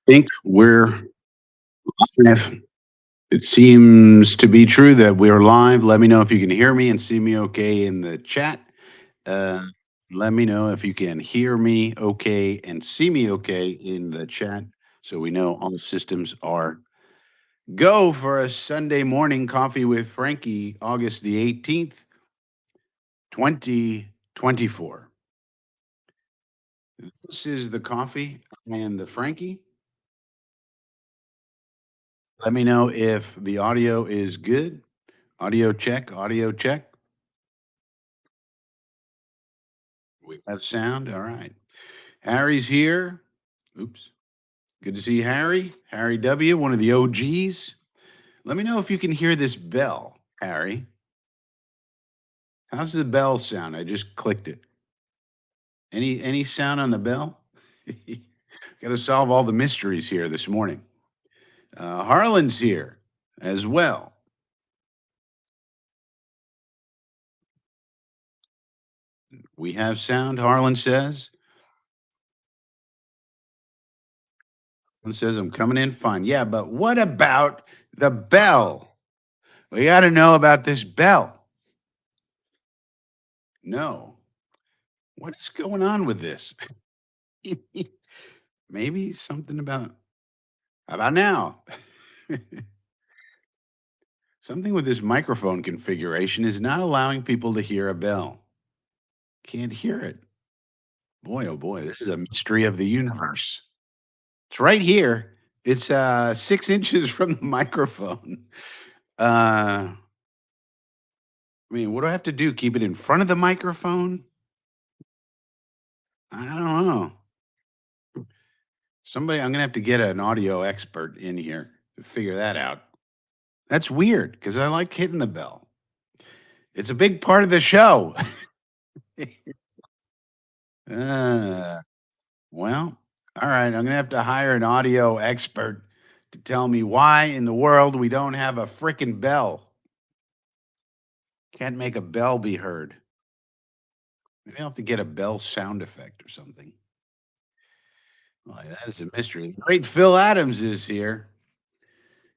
Think we're live. It seems to be true that we're live. Let me know if you can hear me and see me okay in the chat. Uh, Let me know if you can hear me okay and see me okay in the chat so we know all systems are go for a Sunday morning coffee with Frankie, August the 18th, 2024. This is the coffee and the Frankie. Let me know if the audio is good. Audio check, audio check. We have sound. All right. Harry's here. Oops. Good to see Harry. Harry W., one of the OGs. Let me know if you can hear this bell, Harry. How's the bell sound? I just clicked it. Any sound on the bell? Got to solve all the mysteries here this morning. Harlan's here as well. We have sound, Harlan says. Harlan says, I'm coming in fine. Yeah, but what about the bell? We got to know about this bell. No. What is going on with this? Maybe something about how about now? Something with this microphone configuration is not allowing people to hear a bell. Can't hear it. Boy, oh boy, this is a mystery of the universe. It's right here. It's 6 inches from the microphone. I mean, what do I have to do? Keep it in front of the microphone? I don't know. I'm gonna have to get an audio expert in here to figure that out. That's weird because I like hitting the bell. It's a big part of the show. uh, well, all right. I'm going to have to hire an audio expert to tell me why in the world we don't have a frickin' bell. Can't make a bell be heard. Maybe I'll have to get a bell sound effect or something. Well, that is a mystery. The great Phil Adams is here.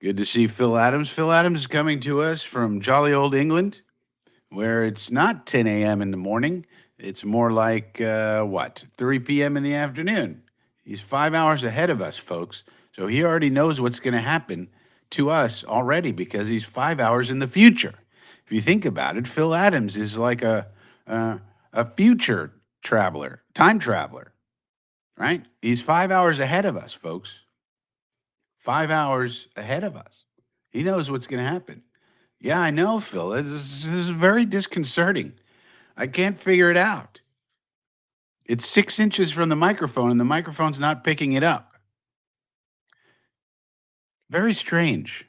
Good to see Phil Adams. Phil Adams is coming to us from jolly old England, where it's not 10 a.m. in the morning. It's more like, 3 p.m. in the afternoon. He's 5 hours ahead of us, folks. So he already knows what's going to happen to us already because he's 5 hours in the future. If you think about it, Phil Adams is like a future traveler, time traveler, right? He's 5 hours ahead of us, folks. 5 hours ahead of us. He knows what's going to happen. Yeah, I know, Phil. This is very disconcerting. I can't figure it out. It's 6 inches from the microphone, and the microphone's not picking it up. Very strange.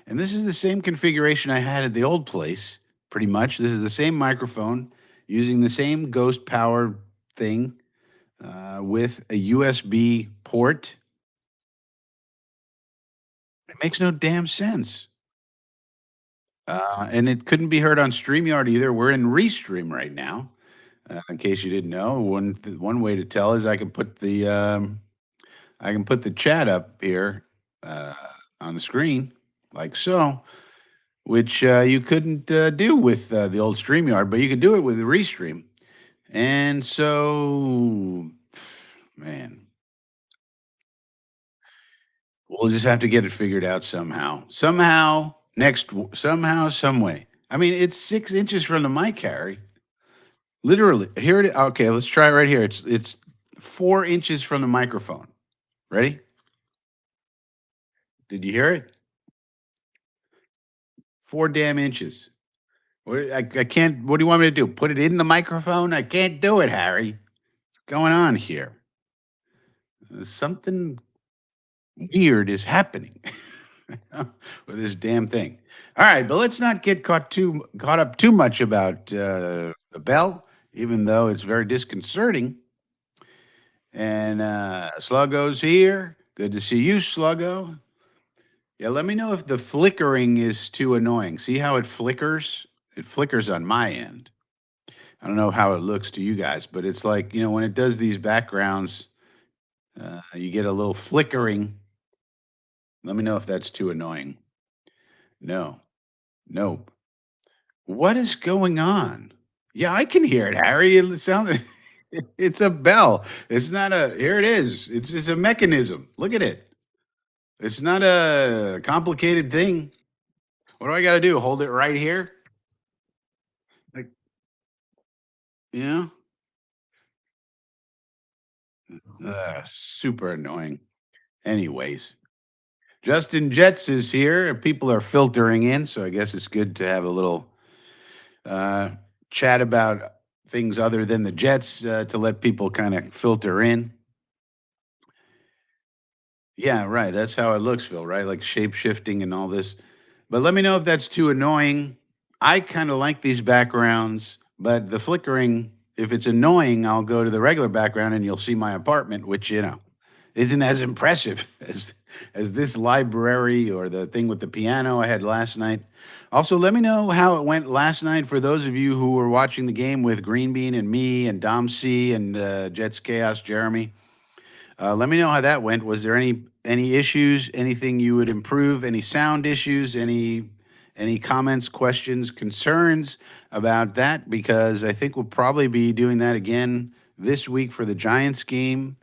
And this is the same configuration I had at the old place, pretty much. This is the same microphone using the same ghost power thing with a USB port. It makes no damn sense. And it couldn't be heard on StreamYard either. We're in Restream right now. In case you didn't know, one way to tell is I can put the chat up here uh, on the screen like so, which you couldn't do with the old StreamYard, but you could do it with the Restream. And so, man, we'll just have to get it figured out somehow. Somehow, some way. I mean, it's 6 inches from the mic, Harry. Literally, here it is. Okay, let's try it right here. It's 4 inches from the microphone. Ready? Did you hear it? 4 damn inches. I can't. What do you want me to do? Put it in the microphone? I can't do it, Harry. What's going on here? Something weird is happening with this damn thing. All right, but let's not get caught up too much about the bell, even though it's very disconcerting. And Sluggo's here. Good to see you, Sluggo. Yeah, let me know if the flickering is too annoying. See how it flickers? It flickers on my end. I don't know how it looks to you guys, but it's like, when it does these backgrounds, You get a little flickering. Let me know if that's too annoying. No, nope. What is going on? Yeah, I can hear it, Harry. It sounds. It's a bell. It's not a. Here it is. It's a mechanism. Look at it. It's not a complicated thing. What do I got to do? Hold it right here? Like, you know? Super annoying. Anyways, Justin Jets is here. People are filtering in, so I guess it's good to have a little uh, chat about things other than the Jets to let people kind of filter in. Yeah, right. That's how it looks, Phil, right? Like shape shifting and all this. But let me know if that's too annoying. I kind of like these backgrounds, but the flickering, if it's annoying, I'll go to the regular background and you'll see my apartment, which, isn't as impressive as this library or the thing with the piano I had last night. Also, let me know how it went last night for those of you who were watching the game with Green Bean and me and Dom C and Jets Chaos Jeremy. Let me know how that went. Was there any issues? Anything you would improve? Any sound issues? Any comments, questions, concerns about that? Because I think we'll probably be doing that again this week for the Giants game.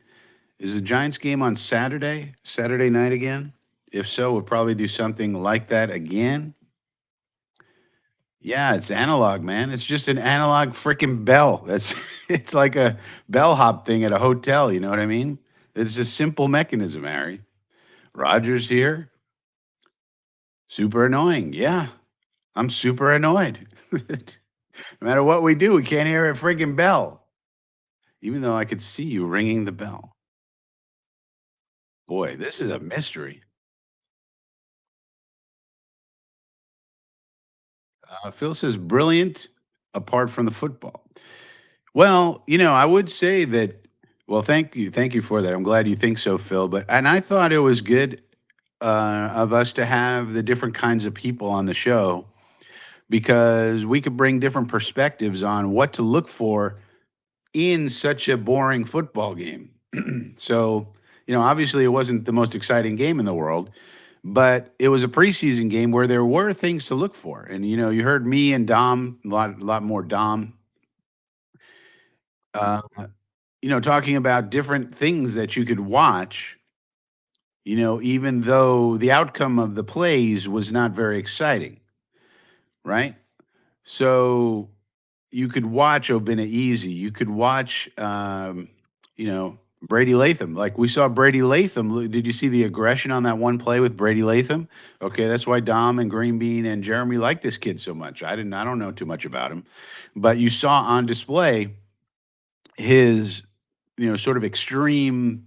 Is the Giants game on Saturday night again? If so, we'll probably do something like that again. Yeah, it's analog, man. It's just an analog freaking bell. That's it's like a bellhop thing at a hotel. You know what I mean? It's a simple mechanism, Harry. Roger's here. Super annoying. Yeah, I'm super annoyed. No matter what we do, we can't hear a freaking bell. Even though I could see you ringing the bell. Boy, this is a mystery. Phil says brilliant apart from the football. Well, I would say that. Well, thank you for that. I'm glad you think so, Phil. But and I thought it was good of us to have the different kinds of people on the show because we could bring different perspectives on what to look for in such a boring football game. So, obviously it wasn't the most exciting game in the world, but it was a preseason game where there were things to look for. And you heard me and Dom, a lot more Dom, uh, talking about different things that you could watch. Even though the outcome of the plays was not very exciting, right? So you could watch Obina Easy. You could watch, Brady Latham. Like we saw Brady Latham. Did you see the aggression on that one play with Brady Latham? Okay, that's why Dom and Green Bean and Jeremy like this kid so much. I didn't. I don't know too much about him, but you saw on display his, sort of extreme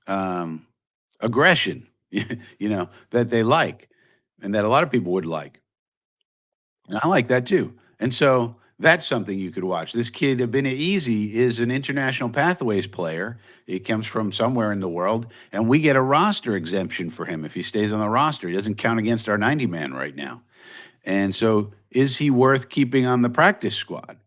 um, aggression. That they like, and that a lot of people would like. And I like that too. And so that's something you could watch. This kid, Abina Easy, is an international pathways player. He comes from somewhere in the world, and we get a roster exemption for him if he stays on the roster. He doesn't count against our 90 man right now. And so, is he worth keeping on the practice squad?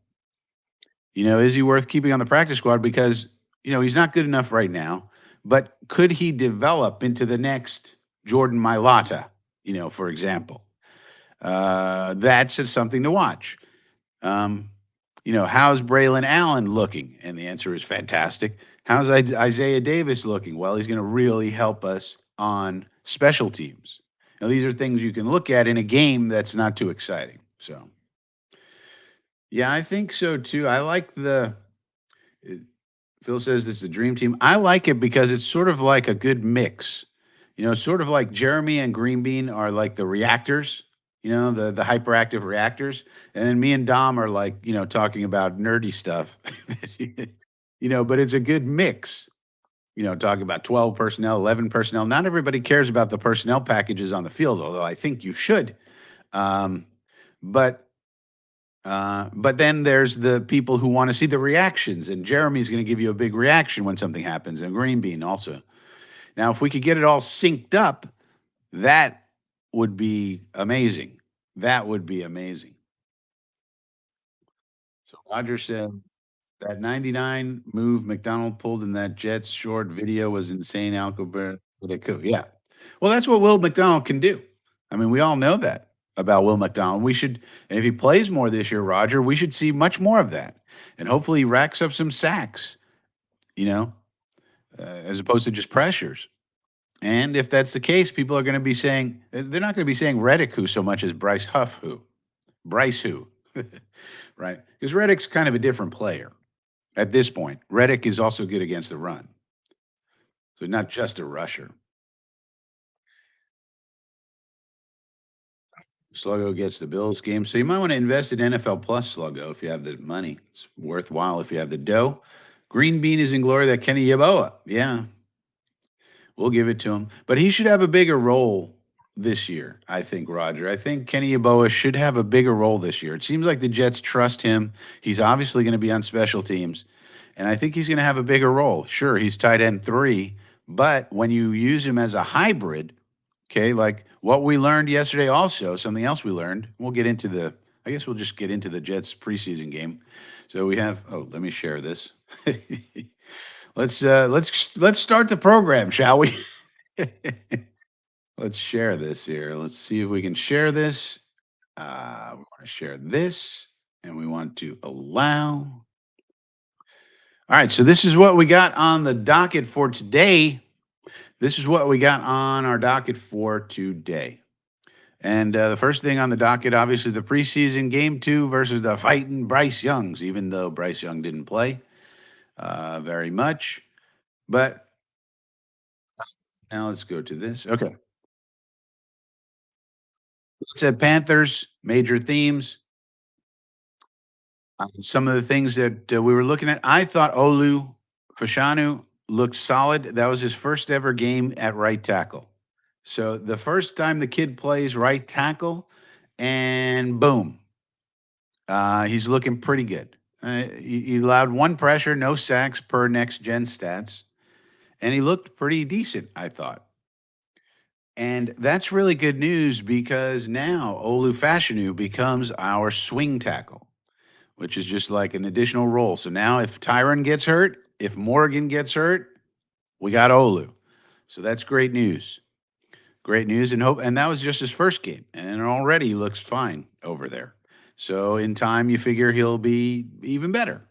Is he worth keeping on the practice squad? Because, he's not good enough right now, but could he develop into the next Jordan Mailata, for example? That's just something to watch. Um, how's Braylon Allen looking? And the answer is fantastic. How's Isaiah Davis looking? Well, he's going to really help us on special teams. Now, these are things you can look at in a game that's not too exciting. So, yeah, I think so too. I like uh, Phil says this is a dream team. I like it because it's sort of like a good mix. Sort of like Jeremy and Green Bean are like the reactors, the hyperactive reactors. And then me and Dom are like, talking about nerdy stuff. But it's a good mix. Talking about 12 personnel, 11 personnel. Not everybody cares about the personnel packages on the field, although I think you should. Um, but but then there's the people who want to see the reactions, and Jeremy's going to give you a big reaction when something happens, and Green Bean also. Now, if we could get it all synced up, that would be amazing. That would be amazing. So Roger said. That 99 move McDonald pulled in that Jets short video was insane. Alcobert, yeah. Well, that's what Will McDonald can do. I mean, we all know that about Will McDonald. We should, and if he plays more this year, Roger, we should see much more of that. And hopefully he racks up some sacks, you know, as opposed to just pressures. And if that's the case, people are going to be saying, they're not going to be saying Reddick who so much as Bryce Huff who. Bryce who, right? Because Reddick's kind of a different player at this point. Reddick is also good against the run. So not just a rusher. Sluggo gets the Bills game. So you might want to invest in NFL Plus Sluggo if you have the money. It's worthwhile if you have the dough. Green Bean is in glory. That Kenny Yeboah. Yeah, we'll give it to him. But he should have a bigger role this year, I think, Roger. I think Kenny Yeboah should have a bigger role this year. It seems like the Jets trust him. He's obviously going to be on special teams. And I think he's going to have a bigger role. Sure, he's tight end three. But when you use him as a hybrid, okay, like what we learned yesterday, also something else we learned. We'll get into the. I guess we'll just get into the Jets preseason game. So we have. Oh, let me share this. Let's start the program, shall we? Let's share this here. Let's see if we can share this. We want to share this, and we want to allow. All right, so this is what we got on the docket for today. This is what we got on our docket for today. And the first thing on the docket, obviously, the preseason game two versus the fighting Bryce Youngs, even though Bryce Young didn't play very much. But now let's go to this. Okay. It said Panthers, major themes. Some of the things that we were looking at. I thought Olu Fashanu looked solid. That was his first ever game at right tackle. So the first time the kid plays right tackle, and boom, he's looking pretty good. He allowed one pressure, no sacks per next gen stats, and he looked pretty decent, I thought. And that's really good news because now Olu Fashanu becomes our swing tackle, which is just like an additional role. So now if Tyron gets hurt, if Morgan gets hurt, we got Olu. So that's great news. Great news and hope. And that was just his first game. And already he looks fine over there. So in time, you figure he'll be even better.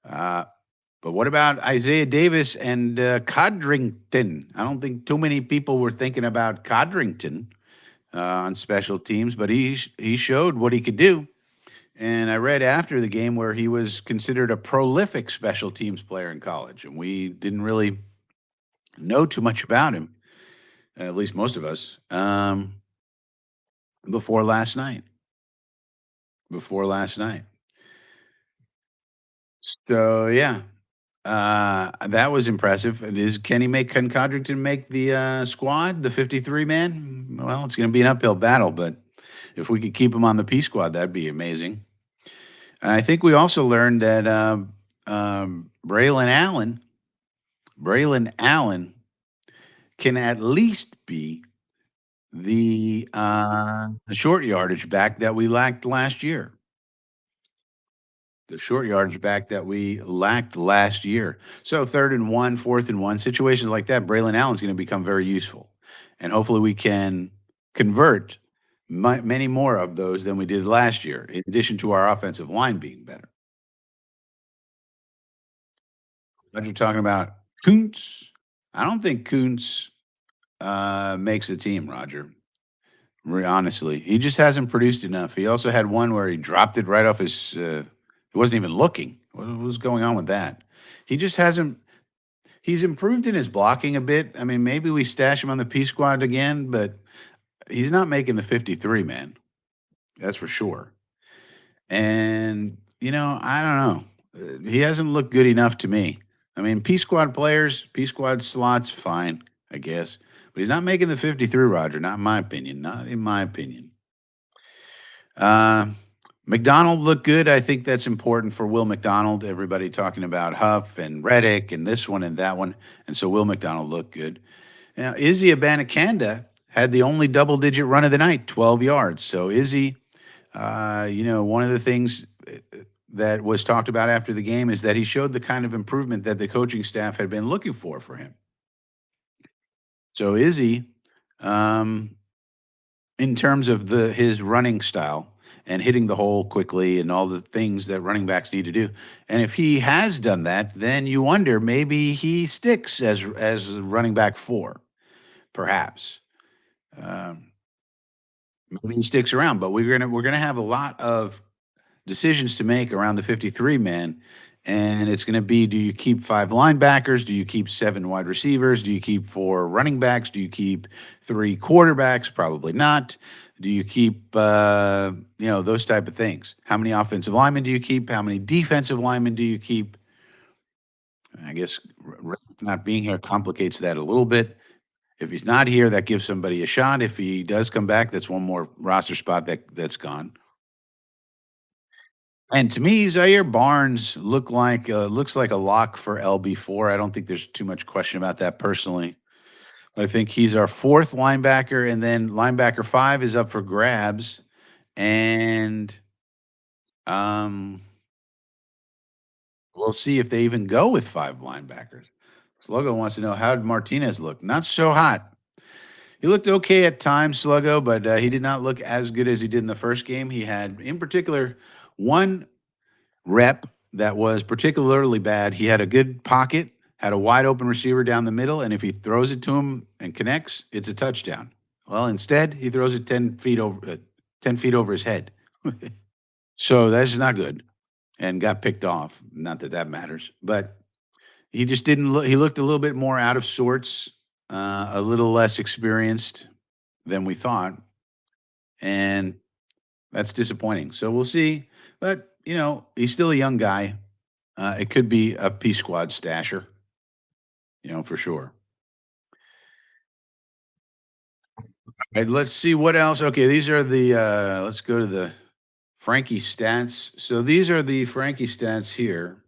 Uh, but what about Isaiah Davis and Codrington? I don't think too many people were thinking about Codrington on special teams, but he showed what he could do. And I read after the game where he was considered a prolific special teams player in college, and we didn't really know too much about him, at least most of us, before last night. Before last night. So yeah, that was impressive. And is Kenny make Ken Codrington make the squad, the 53 man? Well, it's going to be an uphill battle, but if we could keep him on the P squad, that'd be amazing. And I think we also learned that Braylon Allen can at least be the short yardage back that we lacked last year. The short yardage back that we lacked last year. So third and one, fourth and one, situations like that, Braylon Allen's going to become very useful. And hopefully we can convert many more of those than we did last year, in addition to our offensive line being better. But you're talking about Kuntz. I don't think Kuntz makes the team, Roger. Honestly, he just hasn't produced enough. He also had one where he dropped it right off his. He wasn't even looking. What was going on with that? He just hasn't. He's improved in his blocking a bit. I mean, maybe we stash him on the P squad again, but he's not making the 53, man. That's for sure. And I don't know. He hasn't looked good enough to me. I mean, P squad players, P squad slots, fine, I guess. But he's not making the 53, Roger. Not in my opinion. Not in my opinion. Uh, McDonald looked good. I think that's important for Will McDonald. Everybody talking about Huff and Reddick and this one and that one. And so Will McDonald looked good. Now, Izzy Abanikanda had the only double digit run of the night, 12 yards. So Izzy, one of the things that was talked about after the game is that he showed the kind of improvement that the coaching staff had been looking for him. So is he, um, in terms of his running style and hitting the hole quickly and all the things that running backs need to do? And if he has done that, then you wonder maybe he sticks as running back 4, perhaps. Um, Maybe he sticks around, but we're gonna have a lot of decisions to make around the 53 man. And it's going to be, do you keep 5 linebackers? Do you keep 7 wide receivers? Do you keep 4 running backs? Do you keep 3 quarterbacks? Probably not. Do you keep, those type of things? How many offensive linemen do you keep? How many defensive linemen do you keep? I guess not being here complicates that a little bit. If he's not here, that gives somebody a shot. If he does come back, that's one more roster spot that's gone. And to me, Zaire Barnes looks like a lock for LB4. I don't think there's too much question about that personally. I think he's our 4th linebacker, and then linebacker 5 is up for grabs. And um, we'll see if they even go with 5 linebackers. Sluggo wants to know, how did Martinez look? Not so hot. He looked okay at times, Sluggo, but he did not look as good as he did in the first game. He had, in particular, one rep that was particularly bad. He had a good pocket, had a wide open receiver down the middle, and if he throws it to him and connects, it's a touchdown. Well, instead, he throws it 10 feet over his head. So that's not good, and got picked off. Not that that matters, but he just didn't look. He looked a little bit more out of sorts, a little less experienced than we thought, and that's disappointing. So we'll see. But he's still a young guy. It could be a P squad stasher, for sure. Right, let's see what else. Okay, these are the let's go to the Frankie stats. So these are the Frankie stats here.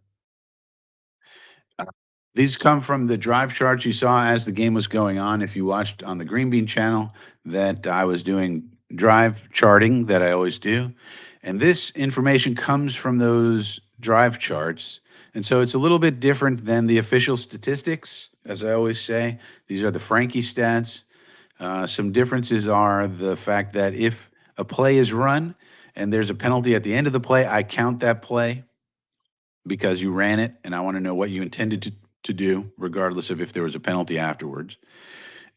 Uh, these come from the drive charts you saw as the game was going on. If you watched on the Green Bean channel, that I was doing drive charting that I always do. And this information comes from those drive charts. And so it's a little bit different than the official statistics, as I always say. These are the Frankie stats. Some differences are the fact that if a play is run and there's a penalty at the end of the play, I count that play because you ran it, and I want to know what you intended to do, regardless of if there was a penalty afterwards.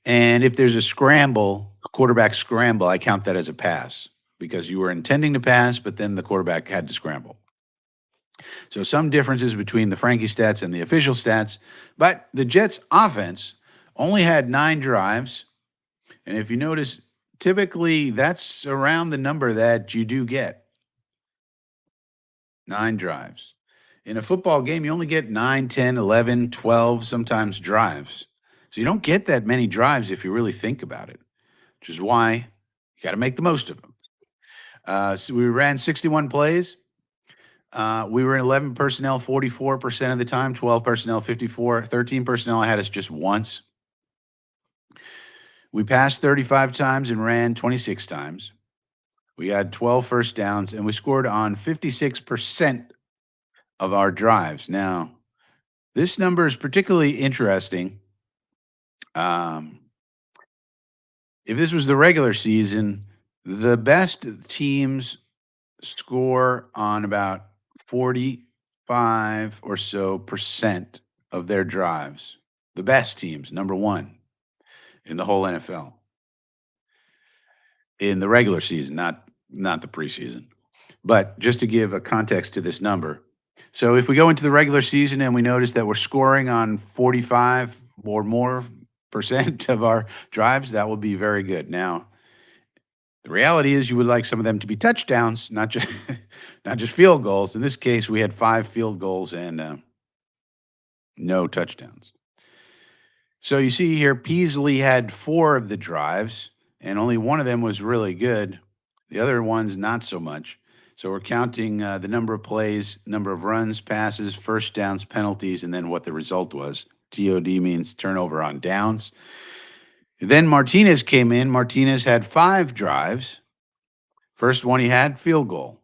And if there's a scramble, a quarterback scramble, I count that as a pass because you were intending to pass, but then the quarterback had to scramble. So some differences between the Frankie stats and the official stats, but the Jets offense only had 9 drives. And if you notice, typically that's around the number that you do get, 9 drives. In a football game, you only get 9, 10, 11, 12, sometimes drives. So you don't get that many drives if you really think about it, which is why you got to make the most of them. So we ran 61 plays. We were in 11 personnel 44% of the time, 12 personnel 54, 13 personnel had us just once. We passed 35 times and ran 26 times. We had 12 first downs, and we scored on 56% of our drives. Now, this number is particularly interesting. Um, if this was the regular season, the best teams score on about 45 or so percent of their drives. The best teams, number one in the whole NFL in the regular season, not the preseason. But just to give a context to this number, so if we go into the regular season and we notice that we're scoring on 45 or more percent of our drives, that will be very good. Now, the reality is you would like some of them to be touchdowns, not just not just field goals. In this case, we had 5 field goals and no touchdowns. So you see here, Peasley had 4 of the drives, and only one of them was really good. The other ones, not so much. So we're counting the number of plays, number of runs, passes, first downs, penalties, and then what the result was. TOD means turnover on downs. Then Martinez came in. Martinez had 5 drives. First one he had, field goal.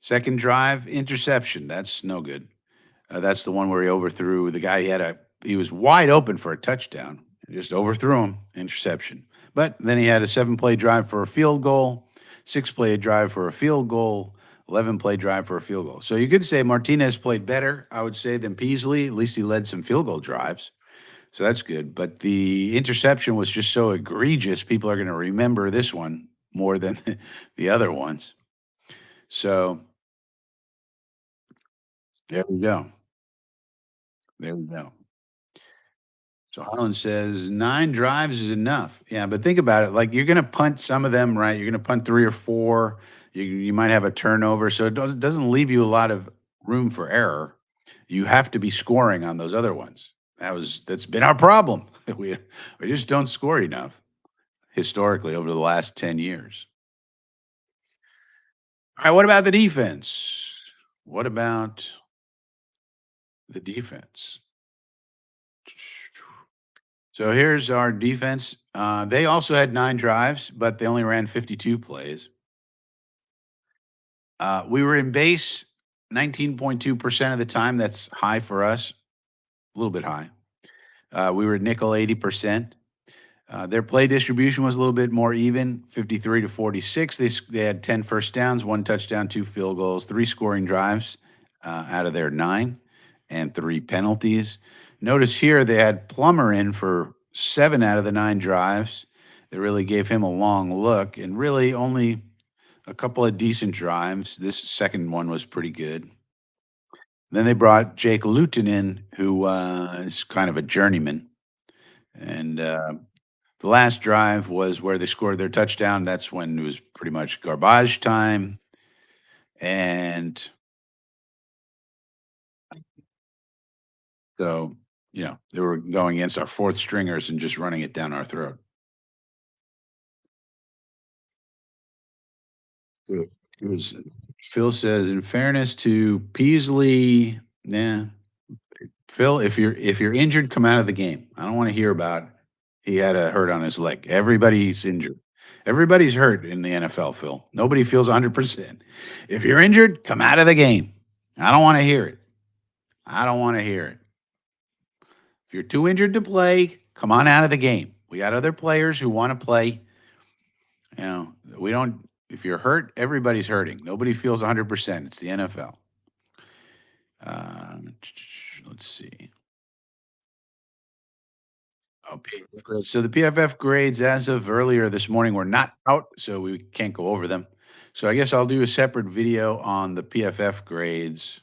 Second drive, interception. That's no good. That's the one where he overthrew the guy. He was wide open for a touchdown. Just overthrew him, interception. But then he had a 7 play drive for a field goal, 6 play drive for a field goal, 11 play drive for a field goal. So you could say Martinez played better, I would say, than Peasley. At least he led some field goal drives. So that's good. But the interception was just so egregious. People are going to remember this one more than the other ones. So there we go. There we go. So Harlan says 9 drives is enough. Yeah, but think about it. Like you're going to punt some of them, right? You're going to punt 3 or 4. You might have a turnover, so it doesn't leave you a lot of room for error. You have to be scoring on those other ones. That's been our problem. We just don't score enough historically over the last 10 years. All right, what about the defense? What about the defense? So here's our defense. They also had 9 drives, but they only ran 52 plays. We were in base 19.2% of the time. That's high for us, a little bit high. We were nickel 80%. Their play distribution was a little bit more even, 53 to 46. They had 10 first downs, 1 touchdown, 2 field goals, 3 scoring drives out of their 9, and 3 penalties. Notice here they had Plummer in for 7 out of the 9 drives. They really gave him a long look, and really only a couple of decent drives. This second one was pretty good. Then they brought Jake Luton in, who is kind of a journeyman. And the last drive was where they scored their touchdown. That's when it was pretty much garbage time. And so, they were going against our fourth stringers and just running it down our throat. It was Phil says, in fairness to Peasley, nah, Phil, if you're injured, come out of the game. I don't want to hear about he had a hurt on his leg. Everybody's injured. Everybody's hurt in the NFL, Phil. Nobody feels 100%. If you're injured, come out of the game. I don't want to hear it. I don't want to hear it. If you're too injured to play, come on out of the game. We got other players who want to play. We don't if you're hurt, everybody's hurting. Nobody feels 100%. It's the NFL. Uh, let's see. Oh, PFF grades. So the PFF grades as of earlier this morning were not out, so we can't go over them. So I guess I'll do a separate video on the PFF grades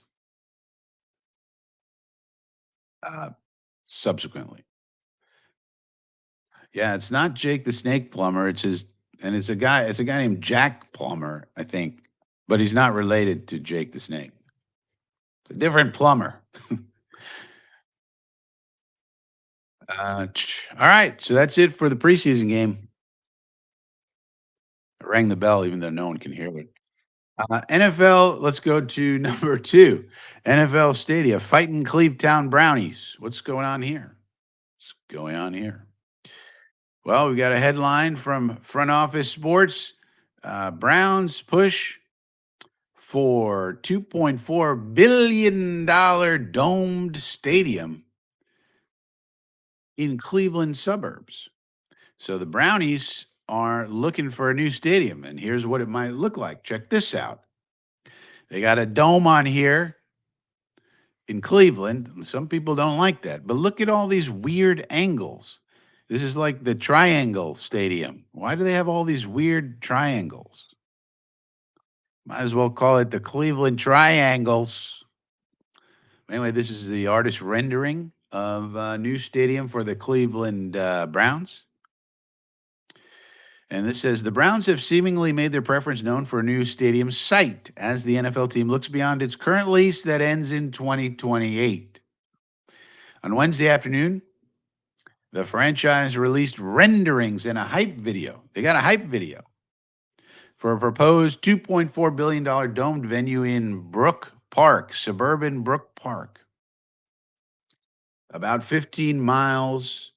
uh, subsequently. Yeah, it's not Jake the Snake Plumber. It's a guy. It's a guy named Jack Plummer, I think, but he's not related to Jake the Snake. It's a different plumber. All right, so that's it for the preseason game. I rang the bell, even though no one can hear it. NFL, let's go to number 2. NFL Stadia, fighting Clevetown Brownies. What's going on here? What's going on here? Well, we got a headline from Front Office Sports. Browns push for $2.4 billion domed stadium in Cleveland suburbs. So the Brownies are looking for a new stadium, and here's what it might look like. Check this out. They got a dome on here in Cleveland. Some people don't like that, but look at all these weird angles. This is like the Triangle Stadium. Why do they have all these weird triangles? Might as well call it the Cleveland Triangles. Anyway, this is the artist rendering of a new stadium for the Cleveland Browns. And this says the Browns have seemingly made their preference known for a new stadium site as the NFL team looks beyond its current lease that ends in 2028. On Wednesday afternoon, the franchise released renderings and a hype video. They got a hype video for a proposed $2.4 billion domed venue in Brook Park, suburban Brook Park, about 15 miles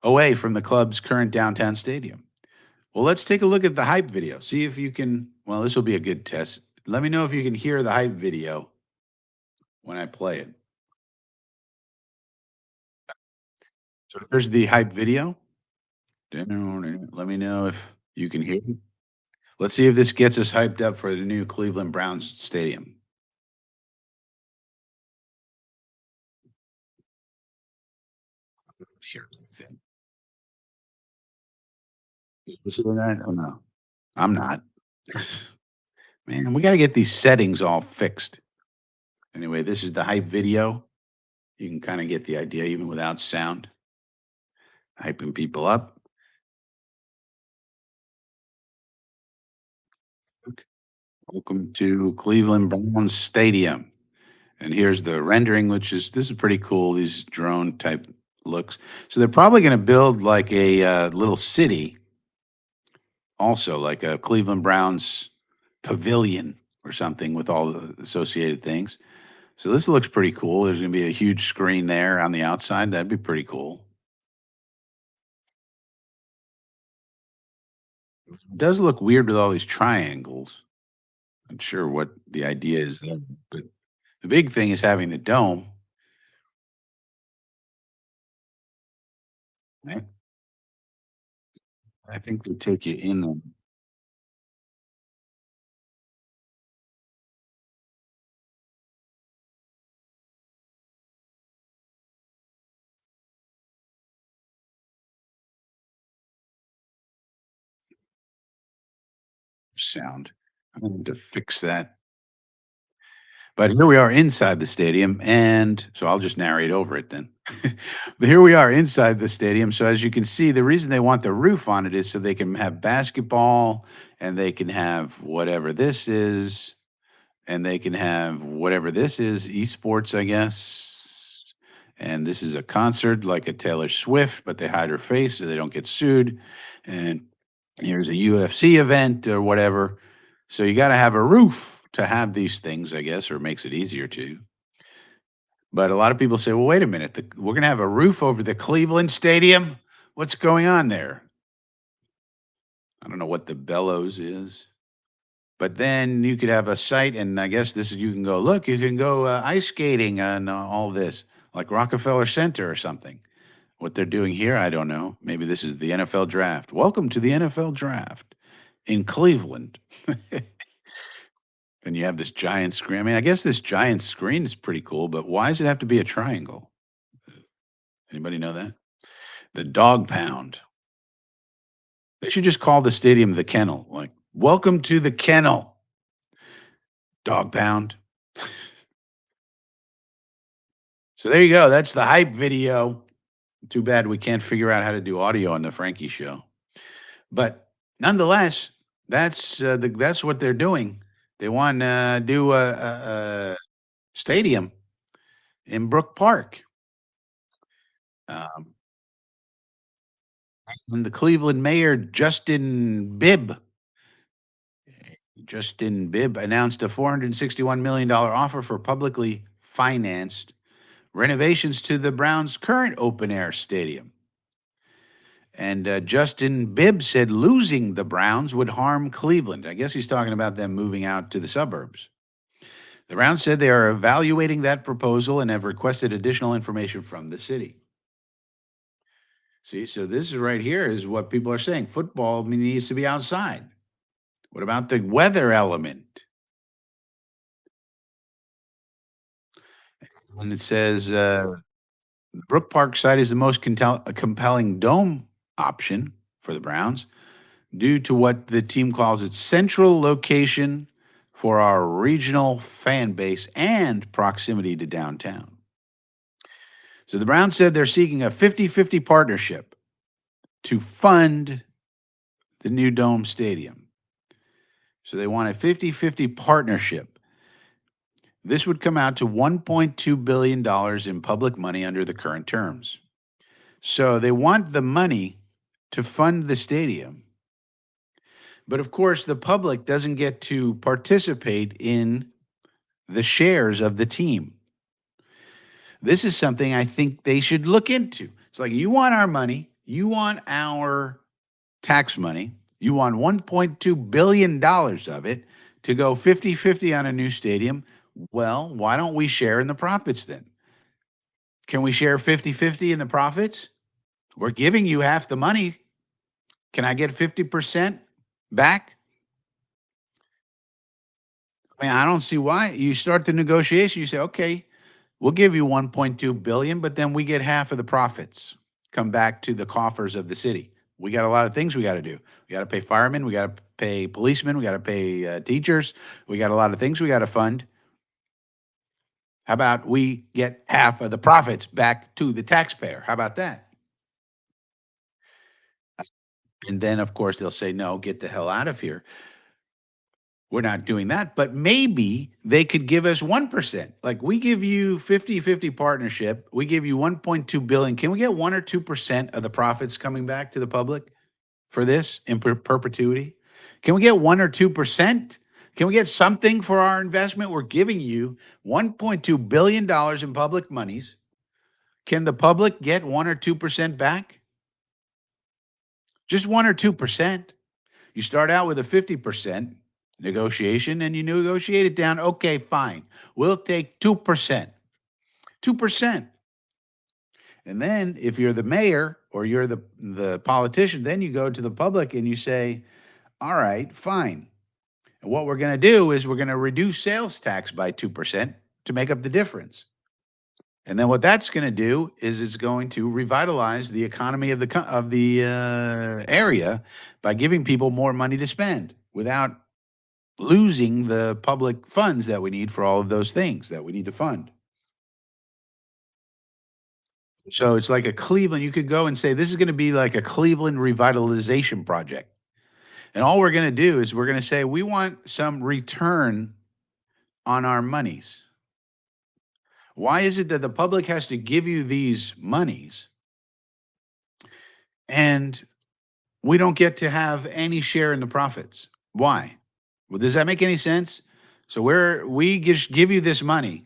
away from the club's current downtown stadium. Well, let's take a look at the hype video. See if you can. Well, this will be a good test let me know if you can hear the hype video when I play it. So there's the hype video. Let me know if you can hear it. Let's see if this gets us hyped up for the new Cleveland Browns stadium. Hear anything. You listen to that? Oh no, I'm not. Man, we got to get these settings all fixed. Anyway, this is the hype video. You can kind of get the idea even without sound, hyping people up. Welcome to Cleveland Browns Stadium. And here's the rendering, which is this is pretty cool. These drone type looks. So they're probably going to build like a little city, also like a Cleveland Browns pavilion or something with all the associated things. So this looks pretty cool. There's going to be a huge screen there on the outside. That'd be pretty cool. It does look weird with all these triangles. Not sure what the idea is there, but the big thing is having the dome. Right? I think they take you in the sound. I'm going to fix that. But here we are inside the stadium, and so I'll just narrate over it then. But here we are inside the stadium. So as you can see, the reason they want the roof on it is so they can have basketball and they can have whatever this is, and they can have whatever this is, esports, I guess. And this is a concert like a Taylor Swift, but they hide her face so they don't get sued. And here's a UFC event or whatever. So you got to have a roof to have these things, I guess, or it makes it easier to. But a lot of people say, well, wait a minute, we're going to have a roof over the Cleveland Stadium. What's going on there? I don't know what the bellows is. But then you could have a site, and I guess this is you can go look. You can go ice skating on all this, like Rockefeller Center or something. What they're doing here, I don't know. Maybe this is the NFL draft. Welcome to the NFL draft in Cleveland. And you have this giant screen. I mean, I guess this giant screen is pretty cool, but why does it have to be a triangle? Anybody know that? The dog pound. They should just call the stadium the kennel. Like, welcome to the kennel, dog pound. So there you go. That's the hype video. Too bad we can't figure out how to do audio on the Frankie show. But nonetheless, that's what they're doing. They want to do a stadium in Brook Park. Um, and the Cleveland mayor Justin Bibb announced a $461 million offer for publicly financed renovations to the Browns' current open air stadium. And Justin Bibb said losing the Browns would harm Cleveland. I guess he's talking about them moving out to the suburbs. The Browns said they are evaluating that proposal and have requested additional information from the city. See, so this is right here is what people are saying. Football needs to be outside. What about the weather element? And it says the Brook Park site is the most compelling dome option for the Browns due to what the team calls its central location for our regional fan base and proximity to downtown. So the Browns said they're seeking a 50-50 partnership to fund the new dome stadium. So they want a 50-50 partnership. This would come out to $1.2 billion in public money under the current terms. So they want the money to fund the stadium. But of course, the public doesn't get to participate in the shares of the team. This is something I think they should look into. It's like, you want our money, you want our tax money, you want $1.2 billion of it. to go 50-50 on a new stadium. Well, why don't we share in the profits then? Can we share 50-50 in the profits? We're giving you half the money. Can I get 50% back? I mean, I don't see why. You start the negotiation, you say, okay, we'll give you 1.2 billion, but then we get half of the profits come back to the coffers of the city. We got a lot of things we got to do. We got to pay firemen, we got to pay policemen, we got to pay teachers. We got a lot of things we got to fund. How about we get half of the profits back to the taxpayer? How about that? And then, of course, they'll say, no, get the hell out of here. We're not doing that, but maybe they could give us 1%. Like we give you 50-50 partnership, we give you 1.2 billion. Can we get 1 or 2% of the profits coming back to the public for this in perpetuity? Can we get 1 or 2%? Can we get something for our investment? We're giving you 1.2 billion dollars in public monies. Can the public get 1 or 2% back? Just 1 or 2%. You start out with a 50% negotiation and you negotiate it down. Okay, fine. We'll take 2%. 2%. And then if you're the mayor or you're the politician, then you go to the public and you say, all right, fine. And what we're going to do is we're going to reduce sales tax by 2% to make up the difference. And then what that's going to do is it's going to revitalize the economy of the area by giving people more money to spend without losing the public funds that we need for all of those things that we need to fund. So it's like a Cleveland, you could go and say, this is going to be like a Cleveland revitalization project. And all we're going to do is we're going to say, we want some return on our monies. Why is it that the public has to give you these monies and we don't get to have any share in the profits? Why? Well, does that make any sense? So we just give you this money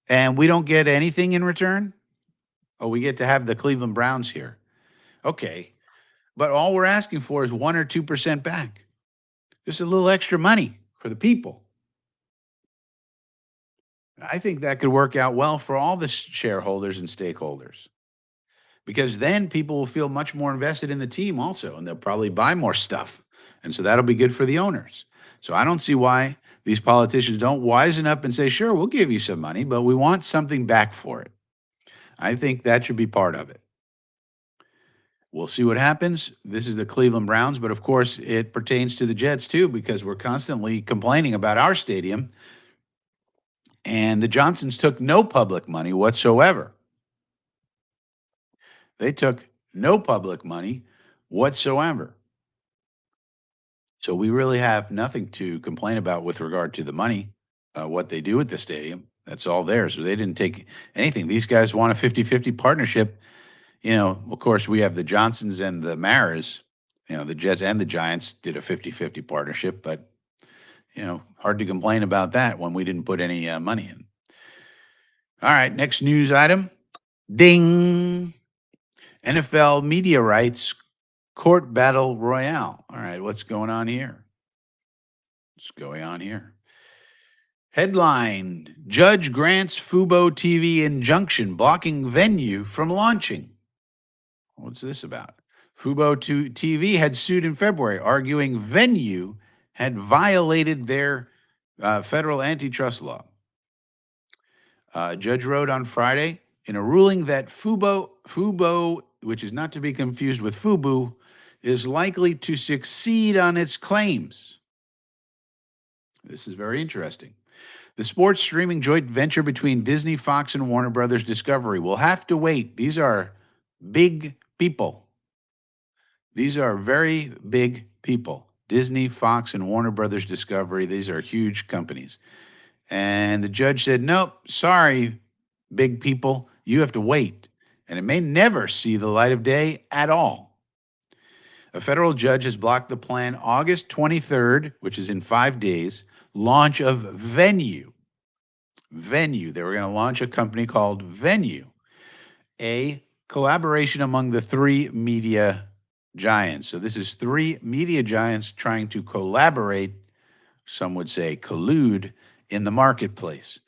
and we don't get anything in return? Oh, we get to have the Cleveland Browns here. Okay. But all we're asking for is 1 or 2% back. Just a little extra money for the people. I think that could work out well for all the shareholders and stakeholders because then people will feel much more invested in the team also, and they'll probably buy more stuff. And so that'll be good for the owners. So I don't see why these politicians don't wisen up and say, sure, we'll give you some money, but we want something back for it. I think that should be part of it. We'll see what happens. This is the Cleveland Browns, but of course, it pertains to the Jets too, because we're constantly complaining about our stadium. And the Johnsons took no public money whatsoever. They took no public money whatsoever. So we really have nothing to complain about with regard to the money, what they do at the stadium. That's all theirs. So they didn't take anything. These guys want a 50-50 partnership. Of course, we have the Johnsons and the Maras. The Jets and the Giants did a 50-50 partnership, but, hard to complain about that when we didn't put any money in. All right, next news item. Ding. NFL media rights court battle royale. All right, what's going on here? What's going on here? Headline: Judge grants Fubo TV injunction blocking venue from launching. What's this about? Fubo TV had sued in February, arguing venue had violated their federal antitrust law. Judge wrote on Friday in a ruling that Fubo, which is not to be confused with Fubu, is likely to succeed on its claims. This is very interesting. The sports streaming joint venture between Disney, Fox, and Warner Brothers Discovery will have to wait. These are big people. These are very big people. Disney, Fox, and Warner Brothers Discovery, these are huge companies. And the judge said, nope, sorry, big people, you have to wait. And it may never see the light of day at all. A federal judge has blocked the planned August 23rd, which is in 5 days, launch of Venue. Venue. They were going to launch a company called Venue, a collaboration among the three media giants. So this is three media giants trying to collaborate some would say collude in the marketplace.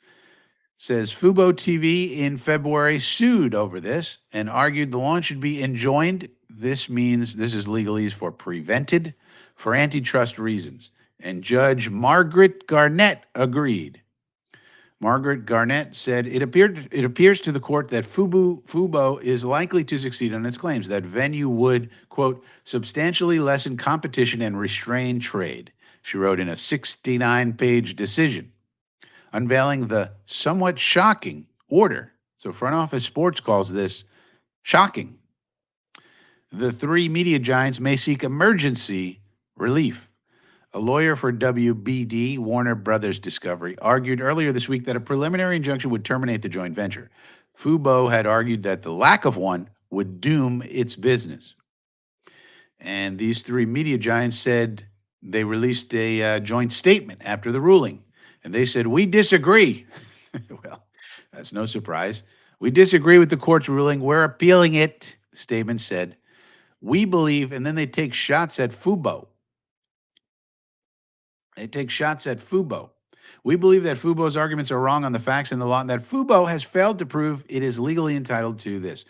Says Fubo TV in February sued over this and argued the launch should be enjoined. This means this is legalese for prevented for antitrust reasons. And Judge Margaret Garnett agreed. Margaret Garnett said it appears to the court that Fubo is likely to succeed on its claims that venue would, quote, substantially lessen competition and restrain trade. She wrote in a 69-page decision unveiling the somewhat shocking order. So Front Office Sports calls this shocking. The three media giants may seek emergency relief. A lawyer for WBD, Warner Brothers Discovery, argued earlier this week that a preliminary injunction would terminate the joint venture. Fubo had argued that the lack of one would doom its business. And these three media giants said they released a joint statement after the ruling. And they said, we disagree. Well, that's no surprise. We disagree with the court's ruling. We're appealing it, the statement said. We believe, and then they take shots at Fubo. We believe that Fubo's arguments are wrong on the facts and the law, and that Fubo has failed to prove it is legally entitled to this.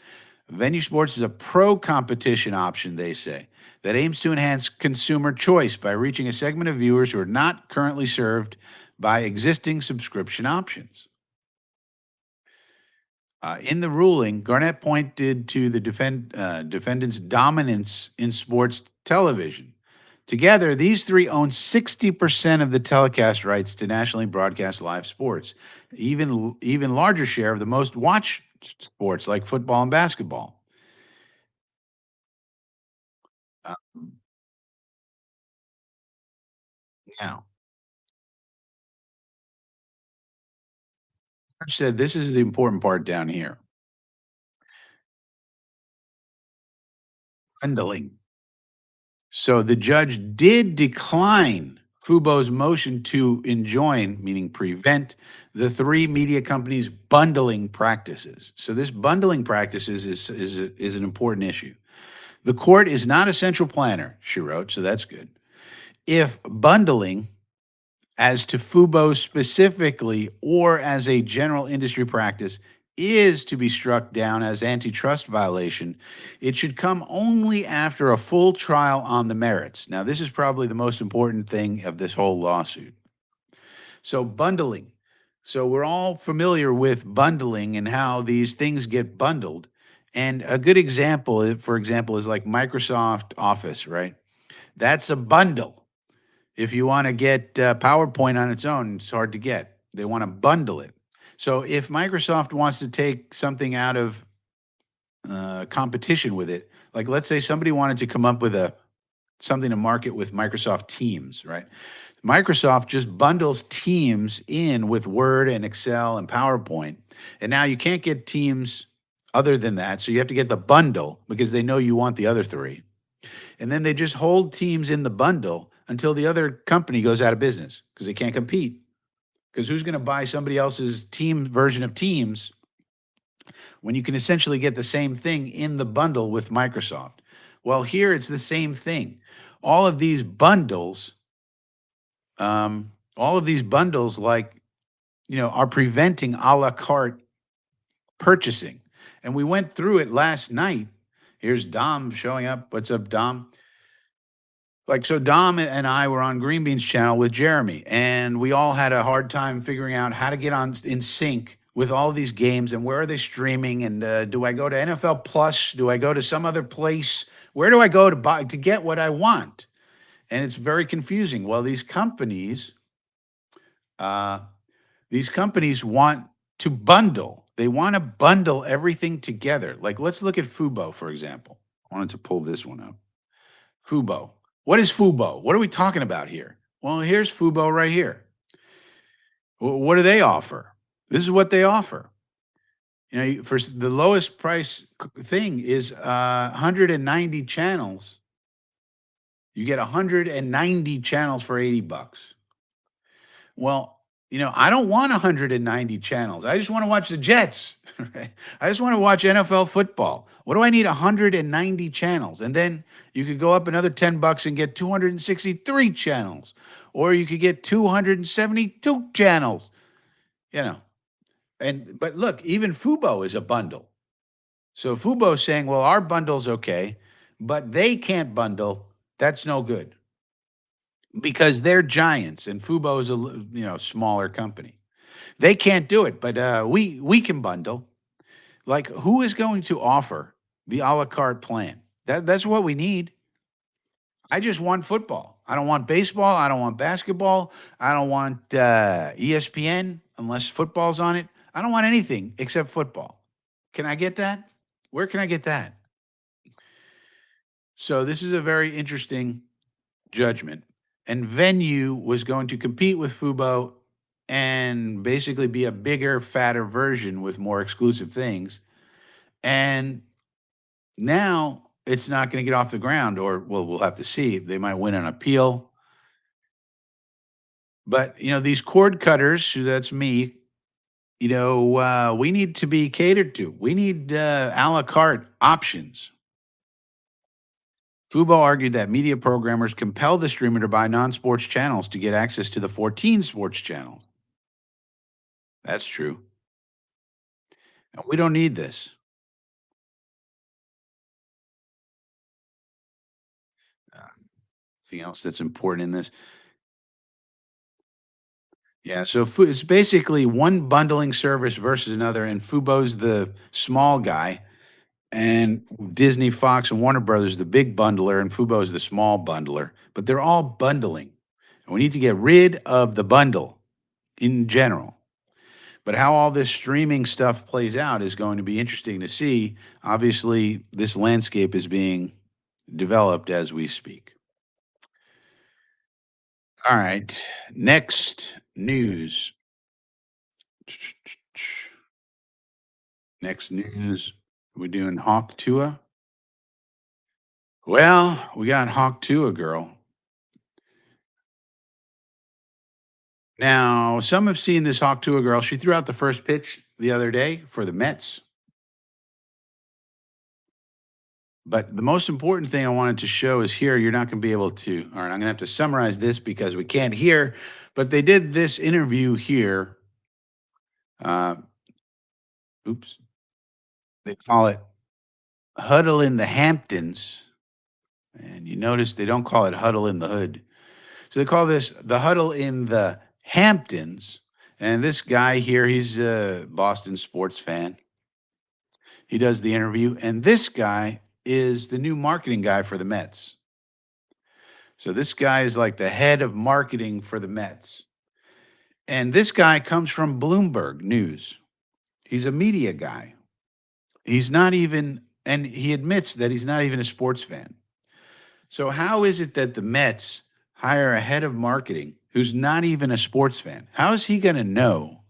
Venue Sports is a pro-competition option, they say, that aims to enhance consumer choice by reaching a segment of viewers who are not currently served by existing subscription options. In the ruling, Garnett pointed to the defendant's dominance in sports television. Together, these three own 60% of the telecast rights to nationally broadcast live sports, even larger share of the most watched sports like football and basketball. Uh, Now, Judge said this is the important part down here. Bundling. So the judge did decline Fubo's motion to enjoin, meaning prevent, the three media companies' bundling practices. So this bundling practices is an important issue. The court is not a central planner, she wrote, so that's good. If bundling, as to Fubo specifically or as a general industry practice, is to be struck down as antitrust violation, it should come only after a full trial on the merits. Now, this is probably the most important thing of this whole lawsuit. So, bundling. So, we're all familiar with bundling and how these things get bundled. And a good example, for example, is like Microsoft Office, right? That's a bundle. If you want to get PowerPoint on its own, it's hard to get. They want to bundle it. So if Microsoft wants to take something out of competition with it, like let's say somebody wanted to come up with something to market with Microsoft Teams, right? Microsoft just bundles Teams in with Word and Excel and PowerPoint, and now you can't get Teams other than that. So you have to get the bundle because they know you want the other three, and then they just hold Teams in the bundle until the other company goes out of business because they can't compete. Because who's going to buy somebody else's team version of Teams when you can essentially get the same thing in the bundle with Microsoft? Well, here it's the same thing. All of these bundles, like, are preventing a la carte purchasing. And we went through it last night. Here's Dom showing up. What's up, Dom? So Dom and I were on Green Bean's channel with Jeremy, and we all had a hard time figuring out how to get in sync with all of these games and where are they streaming, and do I go to NFL Plus? Do I go to some other place? Where do I go to get what I want? And it's very confusing. Well, these companies want to bundle. They want to bundle everything together. Like, let's look at Fubo, for example. I wanted to pull this one up. Fubo. What is Fubo? What are we talking about here? Well, here's Fubo right here. What do they offer? This is what they offer. For the lowest price thing is 190 channels. You get 190 channels for $80. Well, I don't want 190 channels. I just want to watch the Jets. Right? I just want to watch NFL football. What do I need 190 channels? And then you could go up another $10 and get 263 channels. or you could get 272 channels, you know. And but look, even Fubo is a bundle. So Fubo's saying, well, our bundle's okay, but they can't bundle. That's no good because they're giants and Fubo's a smaller company. They can't do it, but we can bundle. Like, who is going to offer the a la carte plan? That's what we need. I just want football. I don't want baseball. I don't want basketball. I don't want ESPN unless football's on it. I don't want anything except football. Can I get that? Where can I get that? So this is a very interesting judgment. And Venue was going to compete with Fubo and basically be a bigger, fatter version with more exclusive things. And now it's not going to get off the ground, or well, we'll have to see. They might win an appeal. But these cord cutters, that's me. We need to be catered to. We need a la carte options. Fubo argued that media programmers compel the streamer to buy non-sports channels to get access to the 14 sports channels. That's true. And we don't need this. Uh, Anything else that's important in this? Yeah, so it's basically one bundling service versus another, and Fubo's the small guy, and Disney, Fox, and Warner Brothers the big bundler, and Fubo's the small bundler. But they're all bundling, and we need to get rid of the bundle in general. But how all this streaming stuff plays out is going to be interesting to see. Obviously, this landscape is being developed as we speak. All right, next news. Next news. We're doing Hawk Tua. Well, we got Hawk Tua girl. Now, some have seen this Hawk Tua girl. She threw out the first pitch the other day for the Mets. But the most important thing I wanted to show is here. You're not going to be able to. All right, I'm going to have to summarize this because we can't hear. But they did this interview here. Uh, oops. They call it Huddle in the Hamptons. And you notice they don't call it Huddle in the Hood. So they call this the Huddle in the Hamptons. And this guy here, he's a Boston sports fan. He does the interview. And this guy is the new marketing guy for the Mets. So this guy is like the head of marketing for the Mets. And this guy comes from Bloomberg News. He's a media guy. He's not even, and he admits that he's not even a sports fan. So how is it that the Mets hire a head of marketing who's not even a sports fan? How is he going to know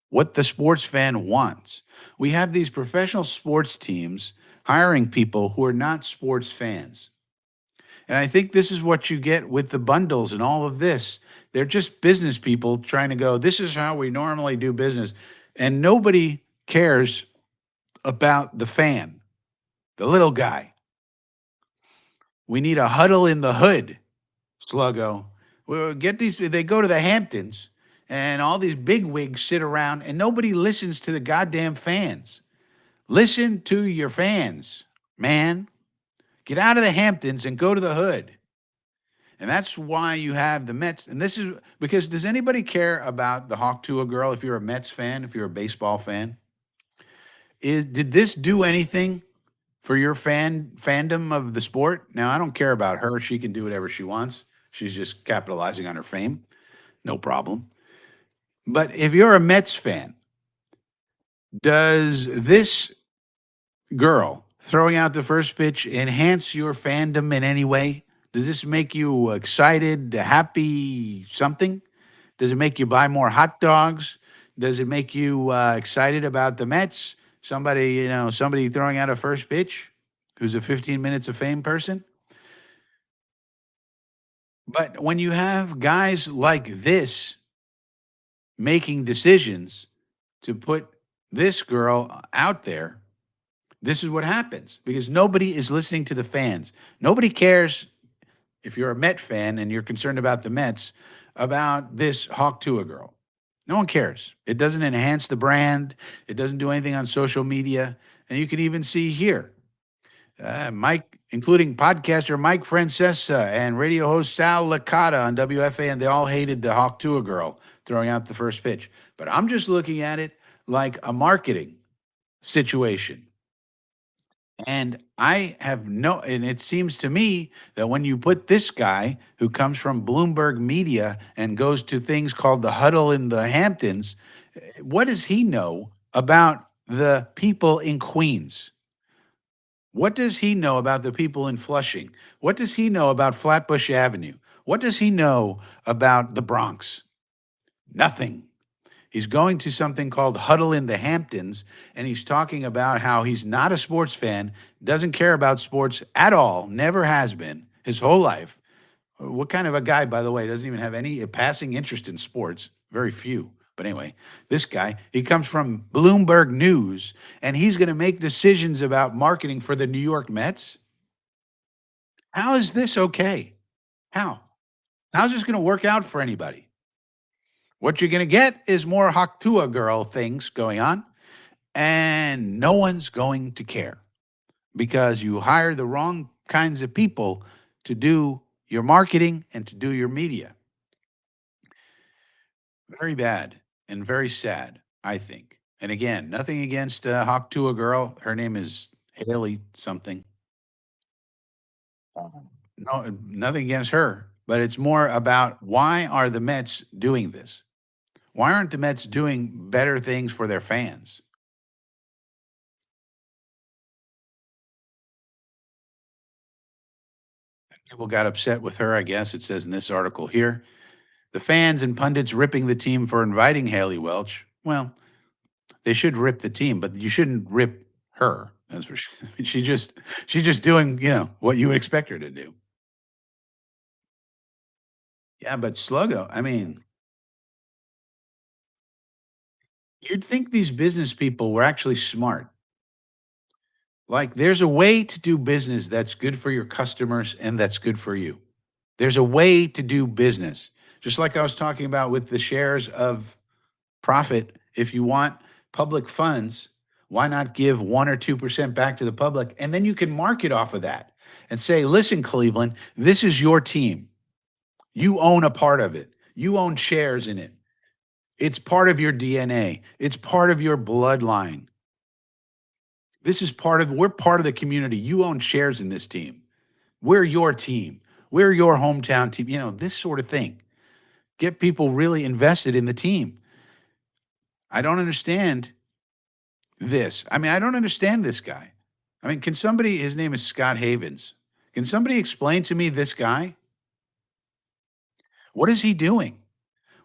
what the sports fan wants? We have these professional sports teams hiring people who are not sports fans. And I think this is what you get with the bundles and all of this. They're just business people trying to go, this is how we normally do business. And nobody cares about the fan, the little guy. We need a huddle in the hood, Sluggo. Well, get these, they go to the Hamptons and all these big wigs sit around and nobody listens to the goddamn fans. Listen to your fans, man. Get out of the Hamptons and go to the hood. And that's why you have the Mets. And this is because does anybody care about the Hawk Tua girl if you're a Mets fan, if you're a baseball fan? Did this do anything for your fandom of the sport? Now, I don't care about her. She can do whatever she wants. She's just capitalizing on her fame. No problem. But if you're a Mets fan, does this girl throwing out the first pitch enhance your fandom in any way? Does this make you excited, happy, something? Does it make you buy more hot dogs? Does it make you excited about the Mets? Somebody throwing out a first pitch who's a 15 minutes of fame person? But when you have guys like this making decisions to put this girl out there, this is what happens because nobody is listening to the fans. Nobody cares if you're a Met fan and you're concerned about the Mets, about this Hawk Tuah girl. No one cares. It doesn't enhance the brand. It doesn't do anything on social media. And you can even see here, Mike, including podcaster Mike Francesa and radio host Sal Licata on WFA, and they all hated the Hawk Tuah girl throwing out the first pitch. But I'm just looking at it like a marketing situation. And I have no, and it seems to me that when you put this guy who comes from Bloomberg Media and goes to things called the Huddle in the Hamptons, what does he know about the people in Queens? What does he know about the people in Flushing? What does he know about Flatbush Avenue? What does he know about the Bronx? Nothing. He's going to something called Huddle in the Hamptons, and he's talking about how he's not a sports fan, doesn't care about sports at all, never has been his whole life. What kind of a guy, by the way, doesn't even have any passing interest in sports? Very few. But anyway, this guy, he comes from Bloomberg News, and he's going to make decisions about marketing for the New York Mets. How is this okay? How? How's this going to work out for anybody? What you're going to get is more Haktua girl things going on, and no one's going to care because you hire the wrong kinds of people to do your marketing and to do your media. Very bad and very sad, I think. And again, nothing against Hawk Tuah girl. Her name is Haley something. No, nothing against her, but it's more about why are the Mets doing this? Why aren't the Mets doing better things for their fans? People got upset with her, I guess it says in this article here. The fans and pundits ripping the team for inviting Haley Welch. Well, they should rip the team, but you shouldn't rip her. That's for sure. She's just doing, what you would expect her to do. Yeah, but Sluggo, I mean, you'd think these business people were actually smart. Like, there's a way to do business that's good for your customers and that's good for you. There's a way to do business. Just like I was talking about with the shares of profit, if you want public funds, why not give 1 or 2% back to the public? And then you can market off of that and say, listen, Cleveland, this is your team. You own a part of it, you own shares in it. It's part of your DNA, it's part of your bloodline. We're part of the community. You own shares in this team. We're your team. We're your hometown team. This sort of thing. Get people really invested in the team. I don't understand this. I mean, I don't understand this guy. I mean, can somebody, his name is Scott Havens. Can somebody explain to me this guy? What is he doing?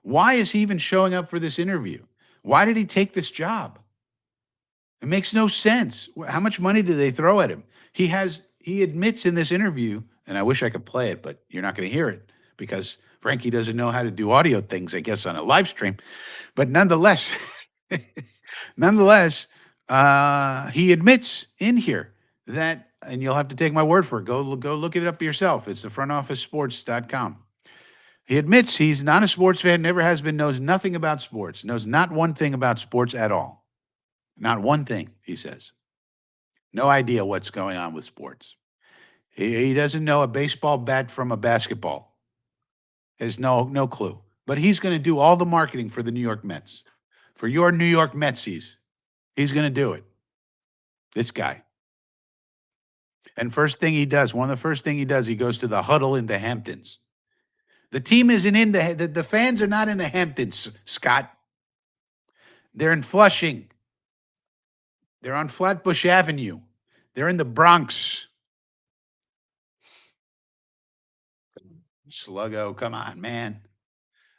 Why is he even showing up for this interview? Why did he take this job? It makes no sense. How much money did they throw at him? He admits in this interview, and I wish I could play it, but you're not going to hear it because Frankie doesn't know how to do audio things, I guess, on a live stream. But nonetheless, nonetheless, he admits in here that, and you'll have to take my word for it. Go look it up yourself. It's the frontofficesports.com. He admits he's not a sports fan, never has been, knows nothing about sports, knows not one thing about sports at all. Not one thing, he says. No idea what's going on with sports. He doesn't know a baseball bat from a basketball. Has no clue. But he's going to do all the marketing for the New York Mets. For your New York Metsies. He's going to do it. This guy. And one of the first thing he does, he goes to the Huddle in the Hamptons. The team isn't in the fans are not in the Hamptons, Scott. They're in Flushing. They're on Flatbush Avenue. They're in the Bronx. Sluggo, come on, man.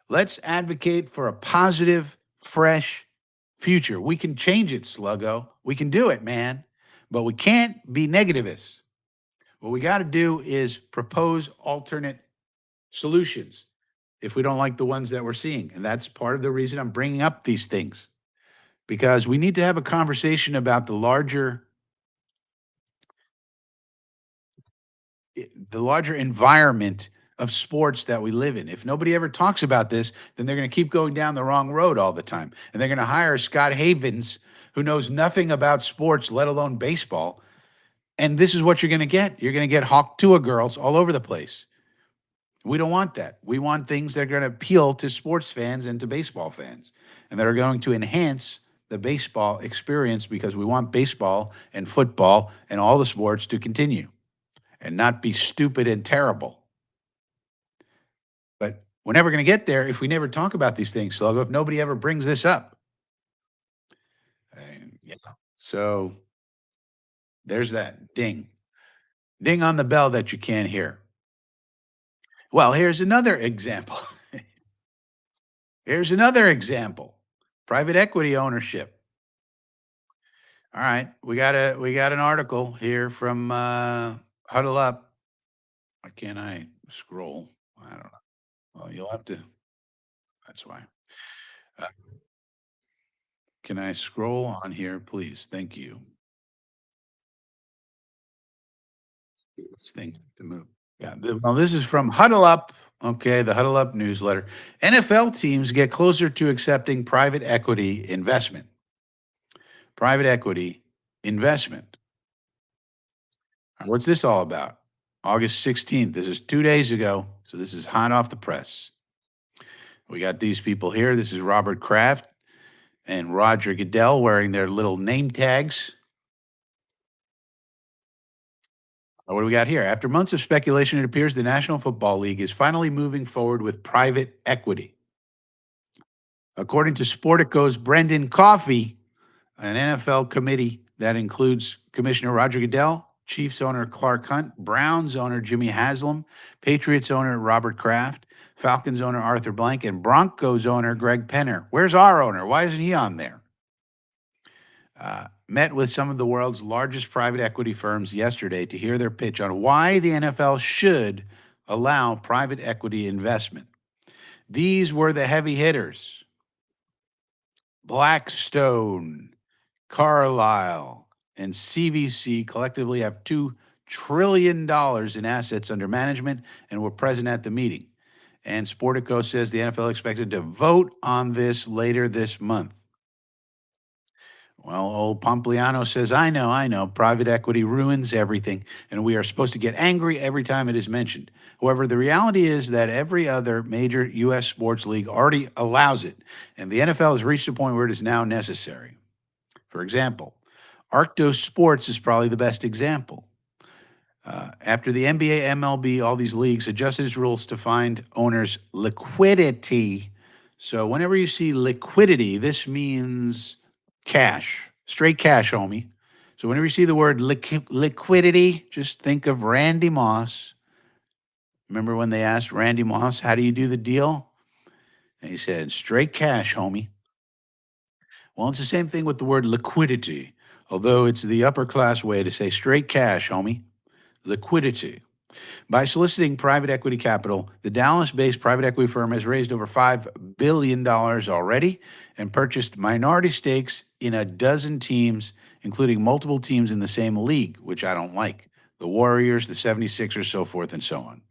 Let's advocate for a positive, fresh future. We can change it, Sluggo. We can do it, man. But we can't be negativists. What we got to do is propose alternate solutions if we don't like the ones that we're seeing. And that's part of the reason I'm bringing up these things because we need to have a conversation about the larger environment of sports that we live in. If nobody ever talks about this, then they're going to keep going down the wrong road all the time. And they're going to hire Scott Havens, who knows nothing about sports, let alone baseball. And this is what you're going to get. You're going to get Hawk Tua girls all over the place. We don't want that. We want things that are going to appeal to sports fans and to baseball fans and that are going to enhance the baseball experience because we want baseball and football and all the sports to continue and not be stupid and terrible. But we're never going to get there if we never talk about these things, Sluggo, if nobody ever brings this up. And, yeah. So there's that ding. Ding on the bell that you can't hear. Well, here's another example. Here's another example. Private equity ownership. All right, we got an article here from Huddle Up. Why can't I scroll? I don't know. Well, you'll have to. That's why. Uh, can I scroll on here, please? Thank you. This thing to move. Yeah. Well, this is from Huddle Up. Okay, the Huddle Up newsletter. NFL teams get closer to accepting private equity investment. Private equity investment. What's this all about? August 16th. This is 2 days ago. So this is hot off the press. We got these people here. This is Robert Kraft and Roger Goodell wearing their little name tags. What do we got here? After months of speculation, it appears the National Football League is finally moving forward with private equity. According to Sportico's Brendan Coffey, an NFL committee that includes Commissioner Roger Goodell, Chiefs owner Clark Hunt, Browns owner Jimmy Haslam, Patriots owner Robert Kraft, Falcons owner Arthur Blank, and Broncos owner Greg Penner. Where's our owner? Why isn't he on there? Met with some of the world's largest private equity firms yesterday to hear their pitch on why the NFL should allow private equity investment. These were the heavy hitters: Blackstone, Carlyle, and CVC collectively have $2 trillion in assets under management and were present at the meeting. And Sportico says the NFL expected to vote on this later this month. Well, old Pompliano says, I know, private equity ruins everything, and we are supposed to get angry every time it is mentioned. However, the reality is that every other major U.S. sports league already allows it, and the NFL has reached a point where it is now necessary. For example, Arctos Sports is probably the best example. After the NBA, MLB, all these leagues adjusted its rules to find owners liquidity. So whenever you see liquidity, this means cash, straight cash, homie. So whenever you see the word liquidity, just think of Randy Moss. Remember when they asked Randy Moss, how do you do the deal? And he said, straight cash, homie. Well, it's the same thing with the word liquidity, although it's the upper class way to say straight cash, homie. Liquidity. By soliciting private equity capital, the Dallas-based private equity firm has raised over $5 billion already and purchased minority stakes in a dozen teams, including multiple teams in the same league, which I don't like. The Warriors, the 76ers, so forth and so on.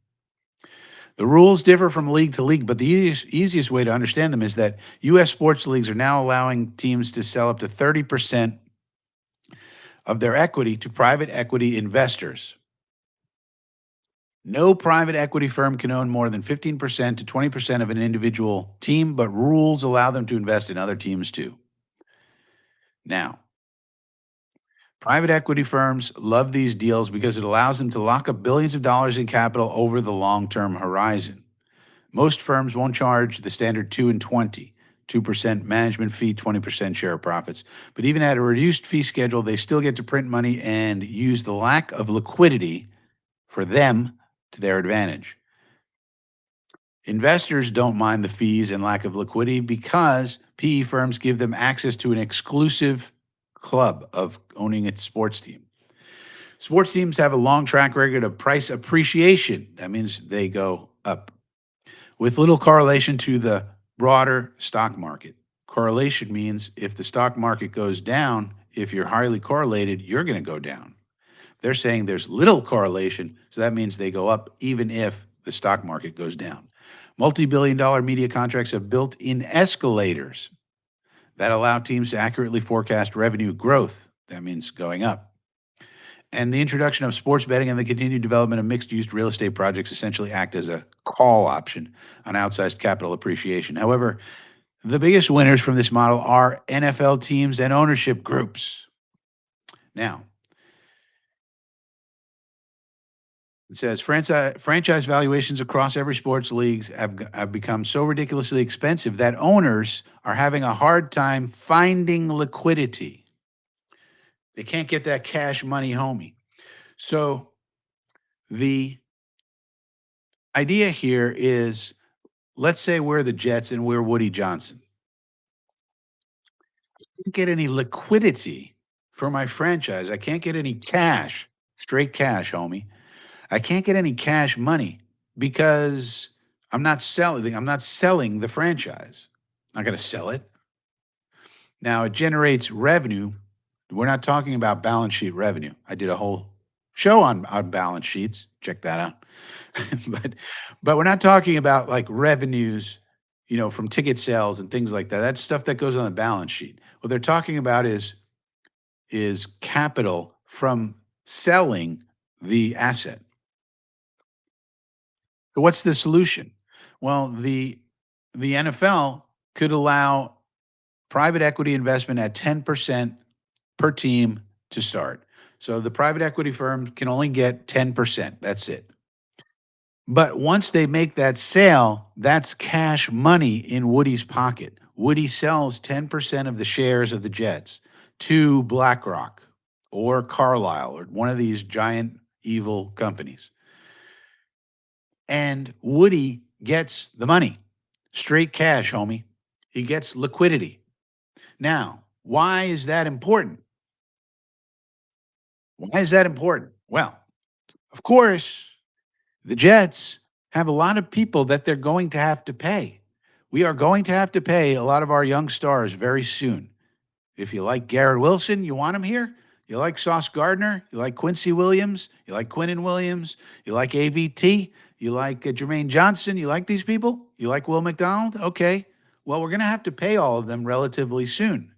The rules differ from league to league, but the easiest way to understand them is that U.S. sports leagues are now allowing teams to sell up to 30% of their equity to private equity investors. No private equity firm can own more than 15% to 20% of an individual team, but rules allow them to invest in other teams too. Now, private equity firms love these deals because it allows them to lock up billions of dollars in capital over the long-term horizon. Most firms won't charge the standard 2 and 20, 2% management fee, 20% share of profits. But even at a reduced fee schedule, they still get to print money and use the lack of liquidity for them to their advantage. Investors don't mind the fees and lack of liquidity because PE firms give them access to an exclusive club of owning its sports team. Sports teams have a long track record of price appreciation. That means they go up with little correlation to the broader stock market. Correlation means if the stock market goes down, if you're highly correlated, you're going to go down. They're saying there's little correlation, so that means they go up even if the stock market goes down. Multi-billion dollar media contracts have built in escalators that allow teams to accurately forecast revenue growth. That means going up. And the introduction of sports betting and the continued development of mixed use real estate projects essentially act as a call option on outsized capital appreciation. However, the biggest winners from this model are NFL teams and ownership groups. Now, it says franchise valuations across every sports leagues have become so ridiculously expensive that owners are having a hard time finding liquidity. They can't get that cash money, homie. So the idea here is, let's say we're the Jets and we're Woody Johnson. I can't get any liquidity for my franchise. I can't get any cash, straight cash, homie. I can't get any cash money because I'm not selling the franchise. I'm not going to sell it. Now it generates revenue. We're not talking about balance sheet revenue. I did a whole show on balance sheets. Check that out. but but we're not talking about like revenues, from ticket sales and things like that. That's stuff that goes on the balance sheet. What they're talking about is capital from selling the asset. So what's the solution? Well, the NFL could allow private equity investment at 10% per team to start. So the private equity firm can only get 10%. That's it. But once they make that sale, that's cash money in Woody's pocket. Woody sells 10% of the shares of the Jets to BlackRock or Carlyle or one of these giant evil companies. And Woody gets the money, straight cash, homie. He gets liquidity. Now, why is that important? Why is that important? Well, of course, the Jets have a lot of people that they're going to have to pay. We are going to have to pay a lot of our young stars very soon. If you like Garrett Wilson, you want him here. You like Sauce Gardner, you like Quincy Williams, you like Quinnen Williams, you like AVT, you like Jermaine Johnson, you like these people, you like Will McDonald. Okay, well, we're going to have to pay all of them relatively soon.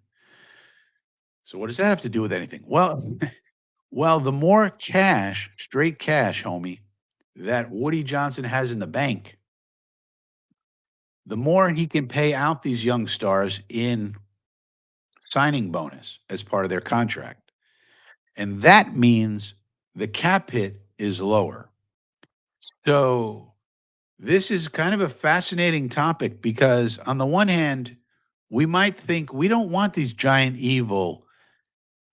So what does that have to do with anything? Well, the more cash, straight cash, homie, that Woody Johnson has in the bank, the more he can pay out these young stars in signing bonus as part of their contract. And that means the cap hit is lower. So this is kind of a fascinating topic because, on the one hand, we might think we don't want these giant evil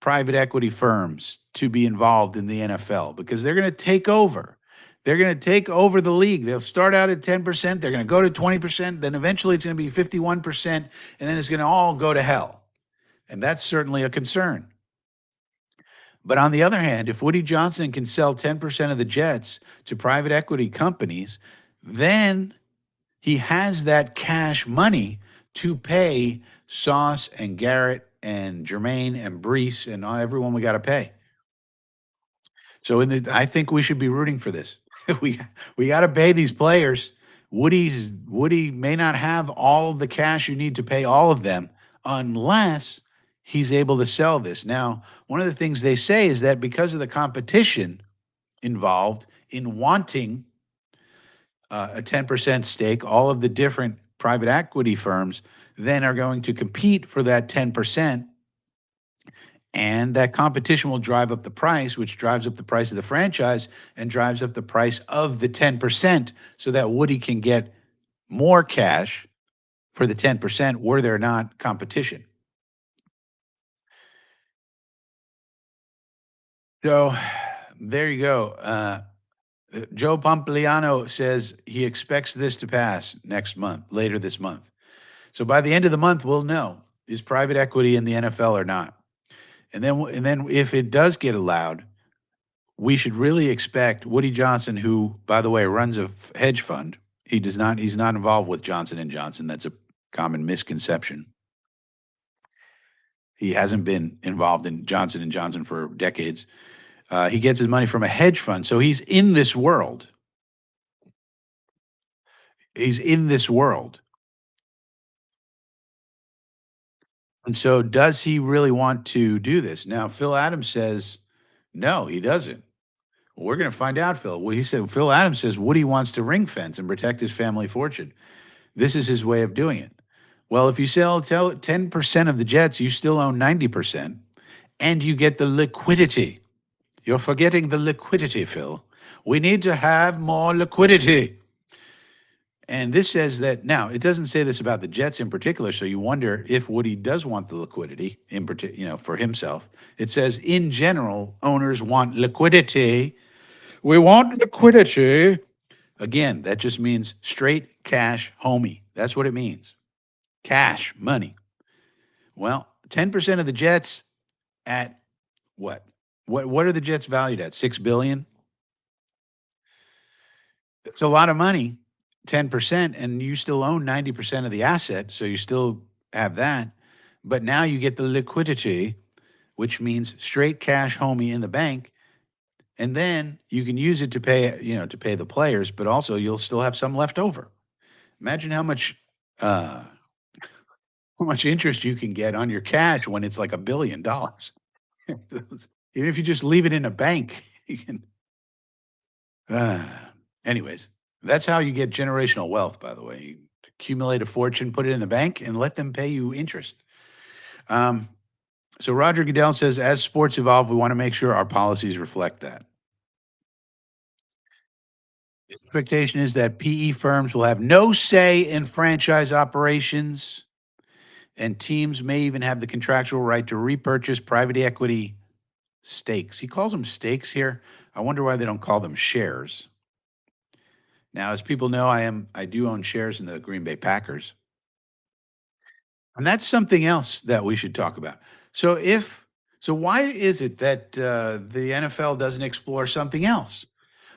private equity firms to be involved in the NFL because they're going to take over. They're going to take over the league. They'll start out at 10%, they're going to go to 20%, then eventually it's going to be 51%, and then it's going to all go to hell. And that's certainly a concern. But on the other hand, if Woody Johnson can sell 10% of the Jets to private equity companies, then he has that cash money to pay Sauce and Garrett and Jermaine and Brees and everyone we got to pay. So I think we should be rooting for this. we we got to pay these players. Woody may not have all of the cash you need to pay all of them unless he's able to sell this. Now, one of the things they say is that because of the competition involved in wanting a 10% stake, all of the different private equity firms then are going to compete for that 10%. And that competition will drive up the price, which drives up the price of the franchise and drives up the price of the 10% so that Woody can get more cash for the 10% were there not competition. So there you go. Joe Pompliano says he expects this to pass next month, later this month. So by the end of the month, we'll know is private equity in the NFL or not. And then if it does get allowed, we should really expect Woody Johnson, who, by the way, runs a hedge fund. He's not involved with Johnson and Johnson. That's a common misconception. He hasn't been involved in Johnson and Johnson for decades. He gets his money from a hedge fund, so he's in this world. He's in this world. And so does he really want to do this? Now, Phil Adams says, no, he doesn't. Well, we're going to find out, Phil. Well, he said, Phil Adams says Woody wants to ring fence and protect his family fortune. This is his way of doing it. Well, if you sell 10% of the Jets, you still own 90%, and you get the liquidity. You're forgetting the liquidity, Phil. We need to have more liquidity. And this says that now it doesn't say this about the Jets in particular, so you wonder if Woody does want the liquidity in particular, for himself. It says in general, owners want liquidity. We want liquidity. Again, that just means straight cash, homie. That's what it means. Cash, money. Well, 10% of the Jets at what? What are the Jets valued at? 6 billion? It's a lot of money, 10%, and you still own 90% of the asset, so you still have that. But now you get the liquidity, which means straight cash homie in the bank, and then you can use it to pay, to pay the players, but also you'll still have some left over. Imagine uh how much interest you can get on your cash when it's like $1 billion. Even if you just leave it in a bank, you can Uh, anyways, that's how you get generational wealth, by the way. You accumulate a fortune, put it in the bank, and let them pay you interest. Um, so Roger Goodell says, as sports evolve, we want to make sure our policies reflect that. The expectation is that PE firms will have no say in franchise operations, and teams may even have the contractual right to repurchase private equity stakes. He calls them stakes here. I wonder why they don't call them shares. Now, as people know, I do own shares in the Green Bay Packers. And that's something else that we should talk about. So why is it that the NFL doesn't explore something else?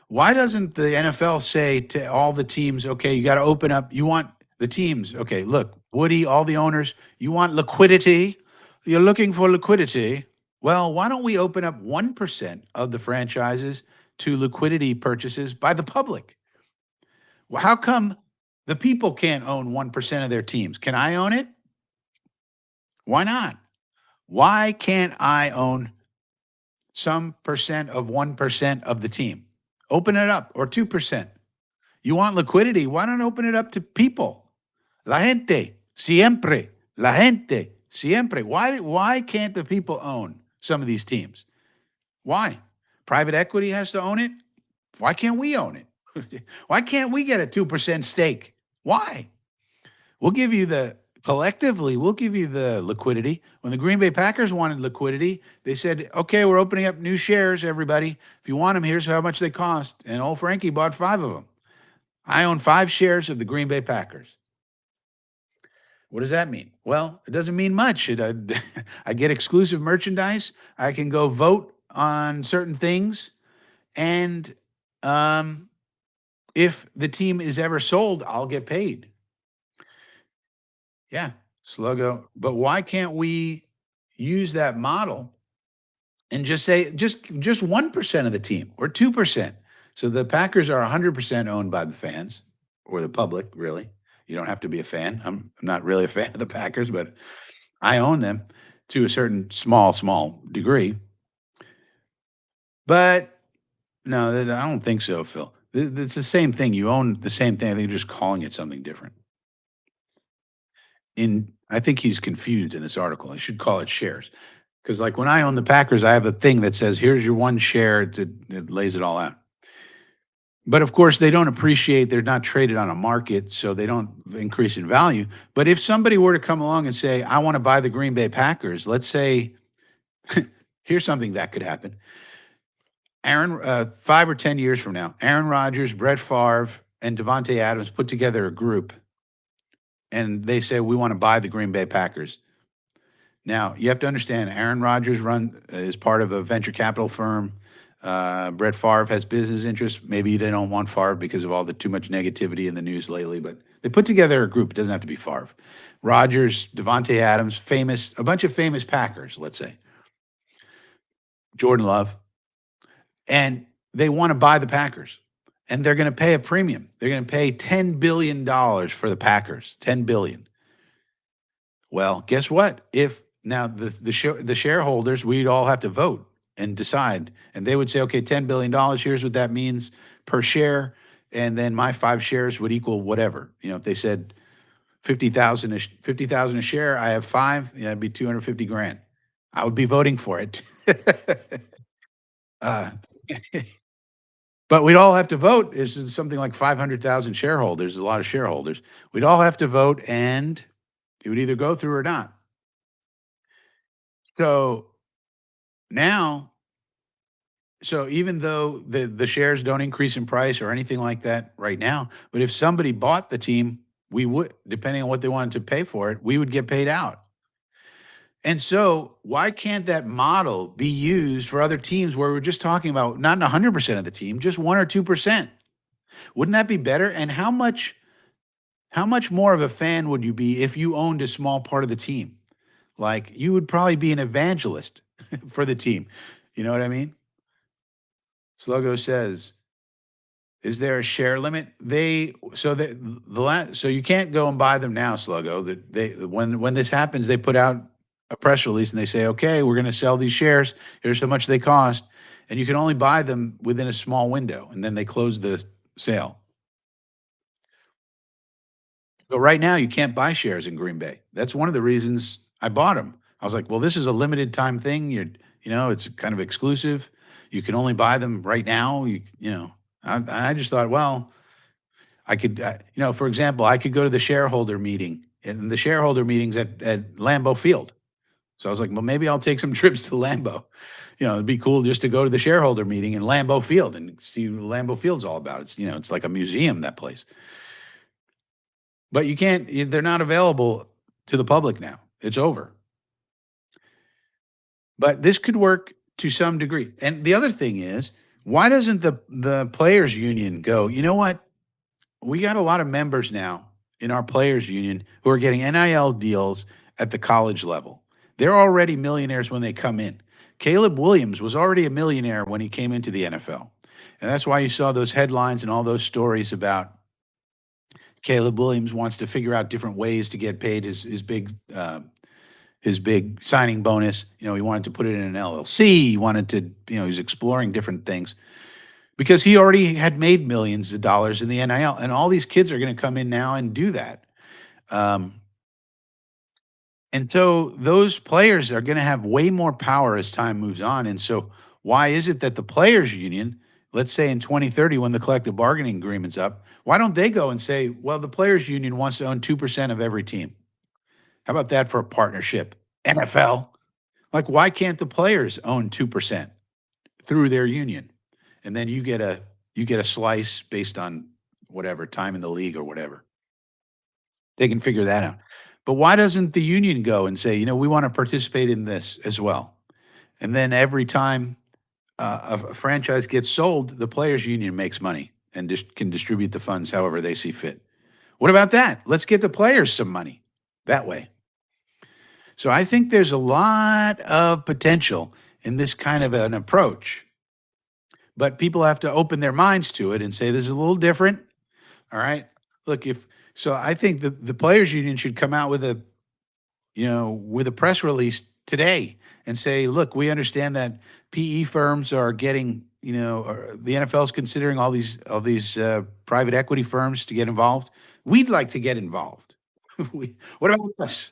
Why doesn't the NFL say to all the teams, okay, you got to open up, you want the teams, okay, look, Woody, all the owners, you want liquidity, you're looking for liquidity. Well, why don't we open up 1% of the franchises to liquidity purchases by the public? Well, how come the people can't own 1% of their teams? Can I own it? Why not? Why can't I own some percent of 1% of the team? Open it up, or 2%. You want liquidity? Why not open it up to people? La gente, siempre. La gente, siempre. Why can't the people own some of these teams? Why? Private equity has to own it? Why can't we own it? Why can't we get a 2% stake? Why? We'll give you the liquidity. When the Green Bay Packers wanted liquidity, they said, okay, we're opening up new shares, everybody. If you want them, here's how much they cost. And old Frankie bought 5 of them. I own 5 shares of the Green Bay Packers. What does that mean? Well, it doesn't mean much. I get exclusive merchandise. I can go vote on certain things. And um, if the team is ever sold, I'll get paid. Yeah, Sluggo. But why can't we use that model and just say just 1% of the team or 2%? So the Packers are 100% owned by the fans or the public, really. You don't have to be a fan. I'm not really a fan of the Packers, but I own them to a certain small degree. But no, I don't think so, Phil. It's the same thing. You own the same thing. I think you're just calling it something different. I think he's confused in this article. I should call it shares. Because like when I own the Packers, I have a thing that says, here's your one share that lays it all out. But of course, they don't appreciate, they're not traded on a market, so they don't increase in value. But if somebody were to come along and say, I want to buy the Green Bay Packers, let's say, here's something that could happen. 5 or 10 years from now, Aaron Rodgers, Brett Favre, and Devontae Adams put together a group and they say, we want to buy the Green Bay Packers. Now, you have to understand, Aaron Rodgers is part of a venture capital firm. Brett Favre has business interests. Maybe they don't want Favre because of all the too much negativity in the news lately, but they put together a group. It doesn't have to be Favre. Rodgers, Devontae Adams, a bunch of famous Packers, let's say. Jordan Love. And they want to buy the Packers. and they're going to pay a premium. They're going to pay $10 billion for the Packers. 10 billion. Well, guess what? If now the shareholders, we'd all have to vote and decide, and they would say, okay, $10 billion. Here's what that means per share, and then my 5 shares would equal whatever. If they said 50,000 a share, I have five. Yeah, it'd be 250 grand. I would be voting for it. uh, but we'd all have to vote. It's something like 500,000 shareholders. A lot of shareholders. We'd all have to vote, and it would either go through or not. So now, so even though the shares don't increase in price or anything like that right now, but if somebody bought the team, we would, depending on what they wanted to pay for it, we would get paid out. And so, why can't that model be used for other teams where we're just talking about not 100% of the team, just 1 or 2%? Wouldn't that be better? And how much more of a fan would you be if you owned a small part of the team? Like you would probably be an evangelist for the team. You know what I mean? Slogo says, "Is there a share limit?" So you can't go and buy them now, Sluggo. That they when this happens, they put out a press release and they say, "Okay, we're going to sell these shares. Here's how much they cost, and you can only buy them within a small window." And then they close the sale. So right now, you can't buy shares in Green Bay. That's one of the reasons I bought them. I was like, "Well, this is a limited time thing. It's kind of exclusive. You can only buy them right now. I just thought, well." I could, for example, I could go to the shareholder meeting, and the shareholder meetings at Lambeau Field. So I was like, well, maybe I'll take some trips to Lambeau. It'd be cool just to go to the shareholder meeting in Lambeau Field and see what Lambeau Field's all about. It's like a museum, that place. But you can't, they're not available to the public now. It's over. But this could work to some degree. And the other thing is, why doesn't the players union go, you know what? We got a lot of members now in our players union who are getting NIL deals at the college level. They're already millionaires when they come in. Caleb Williams was already a millionaire when he came into the NFL. And that's why you saw those headlines and all those stories about Caleb Williams wants to figure out different ways to get paid his big signing bonus. He wanted to put it in an LLC. He wanted to, he was exploring different things because he already had made millions of dollars in the NIL, and all these kids are going to come in now and do that. Um, and so those players are going to have way more power as time moves on. And so why is it that the players union, let's say in 2030 when the collective bargaining agreement's up, why don't they go and say, well, the players union wants to own 2% of every team? How about that for a partnership? NFL. Like, why can't the players own 2% through their union? And then you get a slice based on whatever time in the league or whatever. They can figure that out. But why doesn't the union go and say, we want to participate in this as well? And then every time a franchise gets sold, the players union makes money and can distribute the funds however they see fit. What about that? Let's get the players some money that way. So I think there's a lot of potential in this kind of an approach, but people have to open their minds to it and say this is a little different. All right. Look, if so, I think the players union should come out with a press release today and say, look, we understand that PE firms are getting, or the NFL is considering all these private equity firms to get involved. We'd like to get involved. What about us?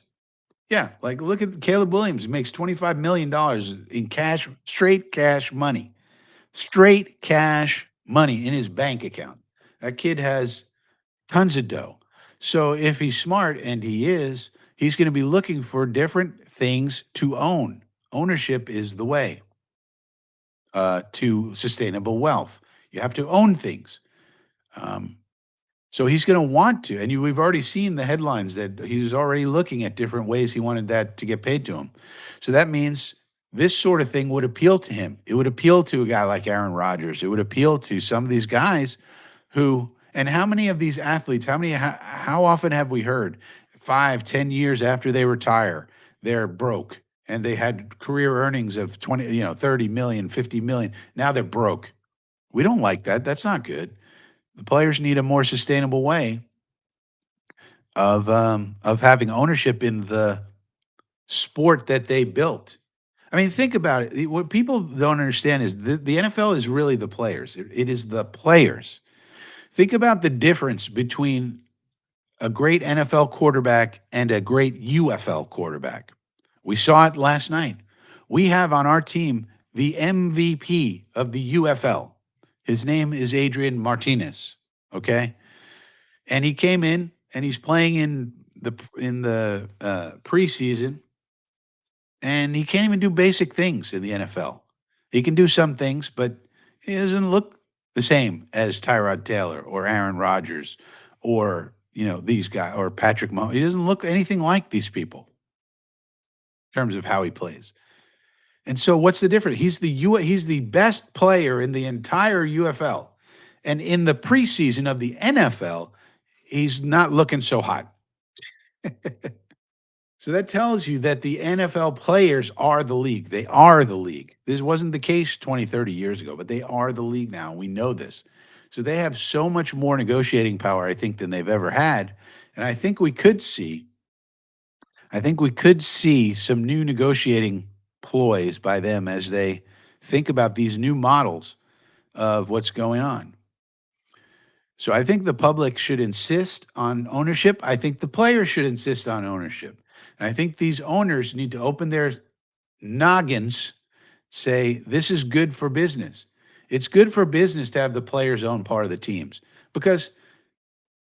Yeah, like look at Caleb Williams. He makes $25 million in cash, straight cash money, straight cash money in his bank account. That kid has tons of dough. So if he's smart, and he is, he's going to be looking for different things to own. Ownership is the way to sustainable wealth. You have to own things. Um, so he's going to want to, and we've already seen the headlines that he's already looking at different ways he wanted that to get paid to him. So that means this sort of thing would appeal to him. It would appeal to a guy like Aaron Rodgers. It would appeal to some of these guys and how many of these athletes, how often have we heard 5, 10 years after they retire, they're broke and they had career earnings of 20, 30 million, 50 million. Now they're broke. We don't like that. That's not good. The players need a more sustainable way of having ownership in the sport that they built. I mean, think about it. What people don't understand is the NFL is really the players. It is the players. Think about the difference between a great NFL quarterback and a great UFL quarterback. We saw it last night. We have on our team the MVP of the UFL. His name is Adrian Martinez. Okay, and he came in and he's playing in the preseason, and he can't even do basic things in the NFL. He can do some things, but he doesn't look the same as Tyrod Taylor or Aaron Rodgers or these guys or Patrick Mahomes. He doesn't look anything like these people in terms of how he plays. And so, what's the difference? He's the best player in the entire UFL, and in the preseason of the NFL, he's not looking so hot. So that tells you that the NFL players are the league. They are the league. This wasn't the case 20, 30 years ago, but they are the league now. We know this. So they have so much more negotiating power, I think, than they've ever had. And I think we could see some new negotiating ploys by them as they think about these new models of what's going on. So I think the public should insist on ownership. I think the players should insist on ownership. And I think these owners need to open their noggins, say, this is good for business. It's good for business to have the players own part of the teams because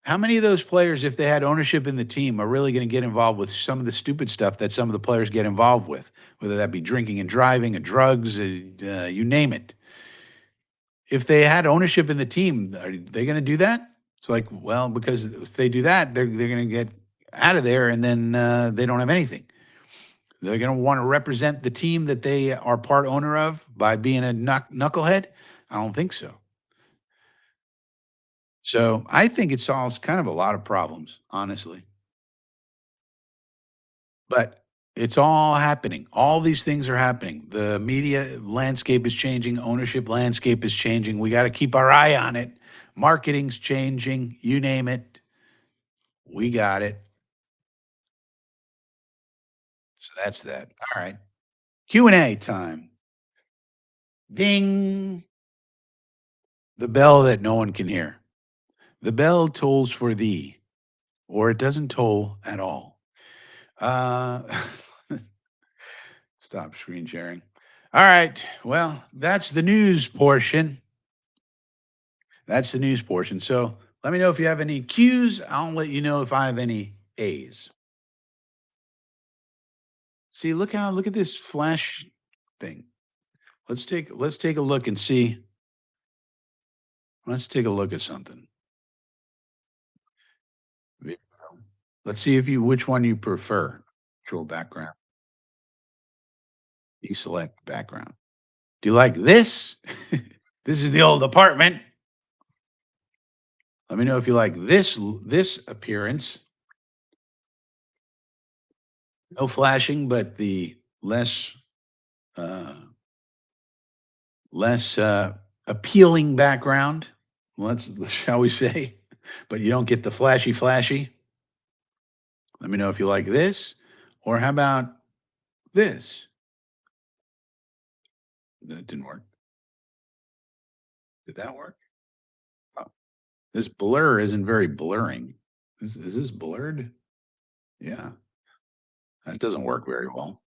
how many of those players, if they had ownership in the team, are really going to get involved with some of the stupid stuff that some of the players get involved with, whether that be drinking and driving, or drugs, you name it? If they had ownership in the team, are they going to do that? It's like, well, because if they do that, they're going to get out of there, and then they don't have anything. They're going to want to represent the team that they are part owner of by being a knucklehead. I don't think so. So I think it solves kind of a lot of problems, honestly. But it's all happening. All these things are happening. The media landscape is changing, ownership landscape is changing. We got to keep our eye on it. Marketing's changing, you name it. We got it. So that's that. All right. Q&A time. Ding. The bell that no one can hear. The bell tolls for thee, or it doesn't toll at all. Uh, stop screen sharing. All right. Well, that's the news portion. That's the news portion. So let me know if you have any Q's. I'll let you know if I have any A's. See, look at this flash thing. Let's take a look and see. Let's take a look at something. Vi- Let's see if you which one you prefer. Control background. Deselect background. Do you like this? This is the old apartment. Let me know if you like this appearance. No flashing, but the uh, less appealing background. Let's shall we say? But you don't get the flashy flashy. Let me know if you like this, or how about this? That didn't work. Did that work? Oh, this blur isn't very blurring. Is this blurred? Yeah, that doesn't work very well.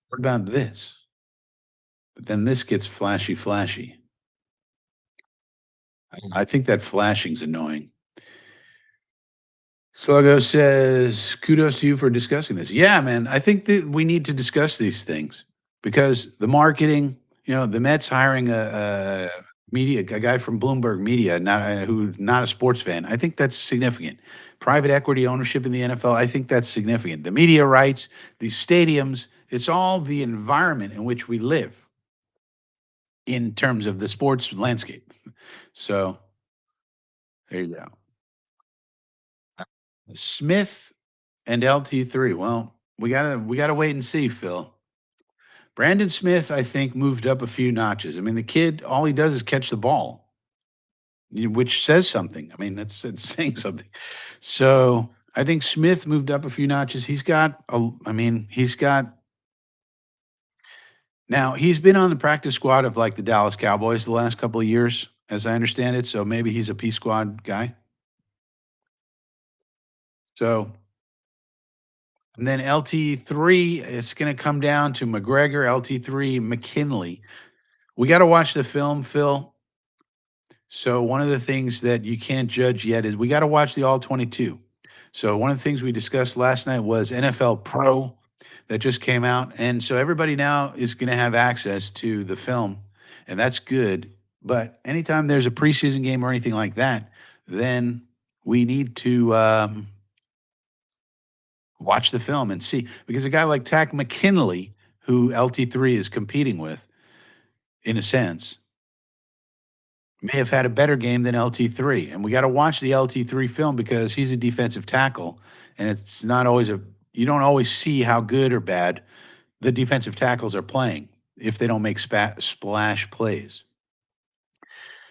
What about this? But then this gets flashy flashy. I think that flashing's annoying. Sluggo says, kudos to you for discussing this. Yeah, man. I think that we need to discuss these things because the marketing, the Mets hiring a guy from Bloomberg Media, who's not a sports fan. I think that's significant. Private equity ownership in the NFL, I think that's significant. The media rights, these stadiums, it's all the environment in which we live in terms of the sports landscape. So there you go. Smith and LT3. Well, we gotta wait and see, Phil. Brandon Smith, I think, moved up a few notches. I mean, the kid, all he does is catch the ball. which says something. I mean, that's it's saying something. So I think Smith moved up a few notches. I mean, he's got now he's been on the practice squad of like the Dallas Cowboys the last couple of years, as I understand it. So maybe he's a P squad guy. So and then LT3, it's going to come down to McGregor, LT3, McKinley. We got to watch the film, Phil. So one of the things that you can't judge yet is we got to watch the all 22. So one of the things we discussed last night was NFL Pro that just came out, and so everybody now is going to have access to the film, and that's good. But anytime there's a preseason game or anything like that, then we need to watch the film and see because a guy like Tack McKinley, who LT3 is competing with, in a sense, may have had a better game than LT3. And we got to watch the LT3 film because he's a defensive tackle. And it's not always you don't always see how good or bad the defensive tackles are playing if they don't make splash plays.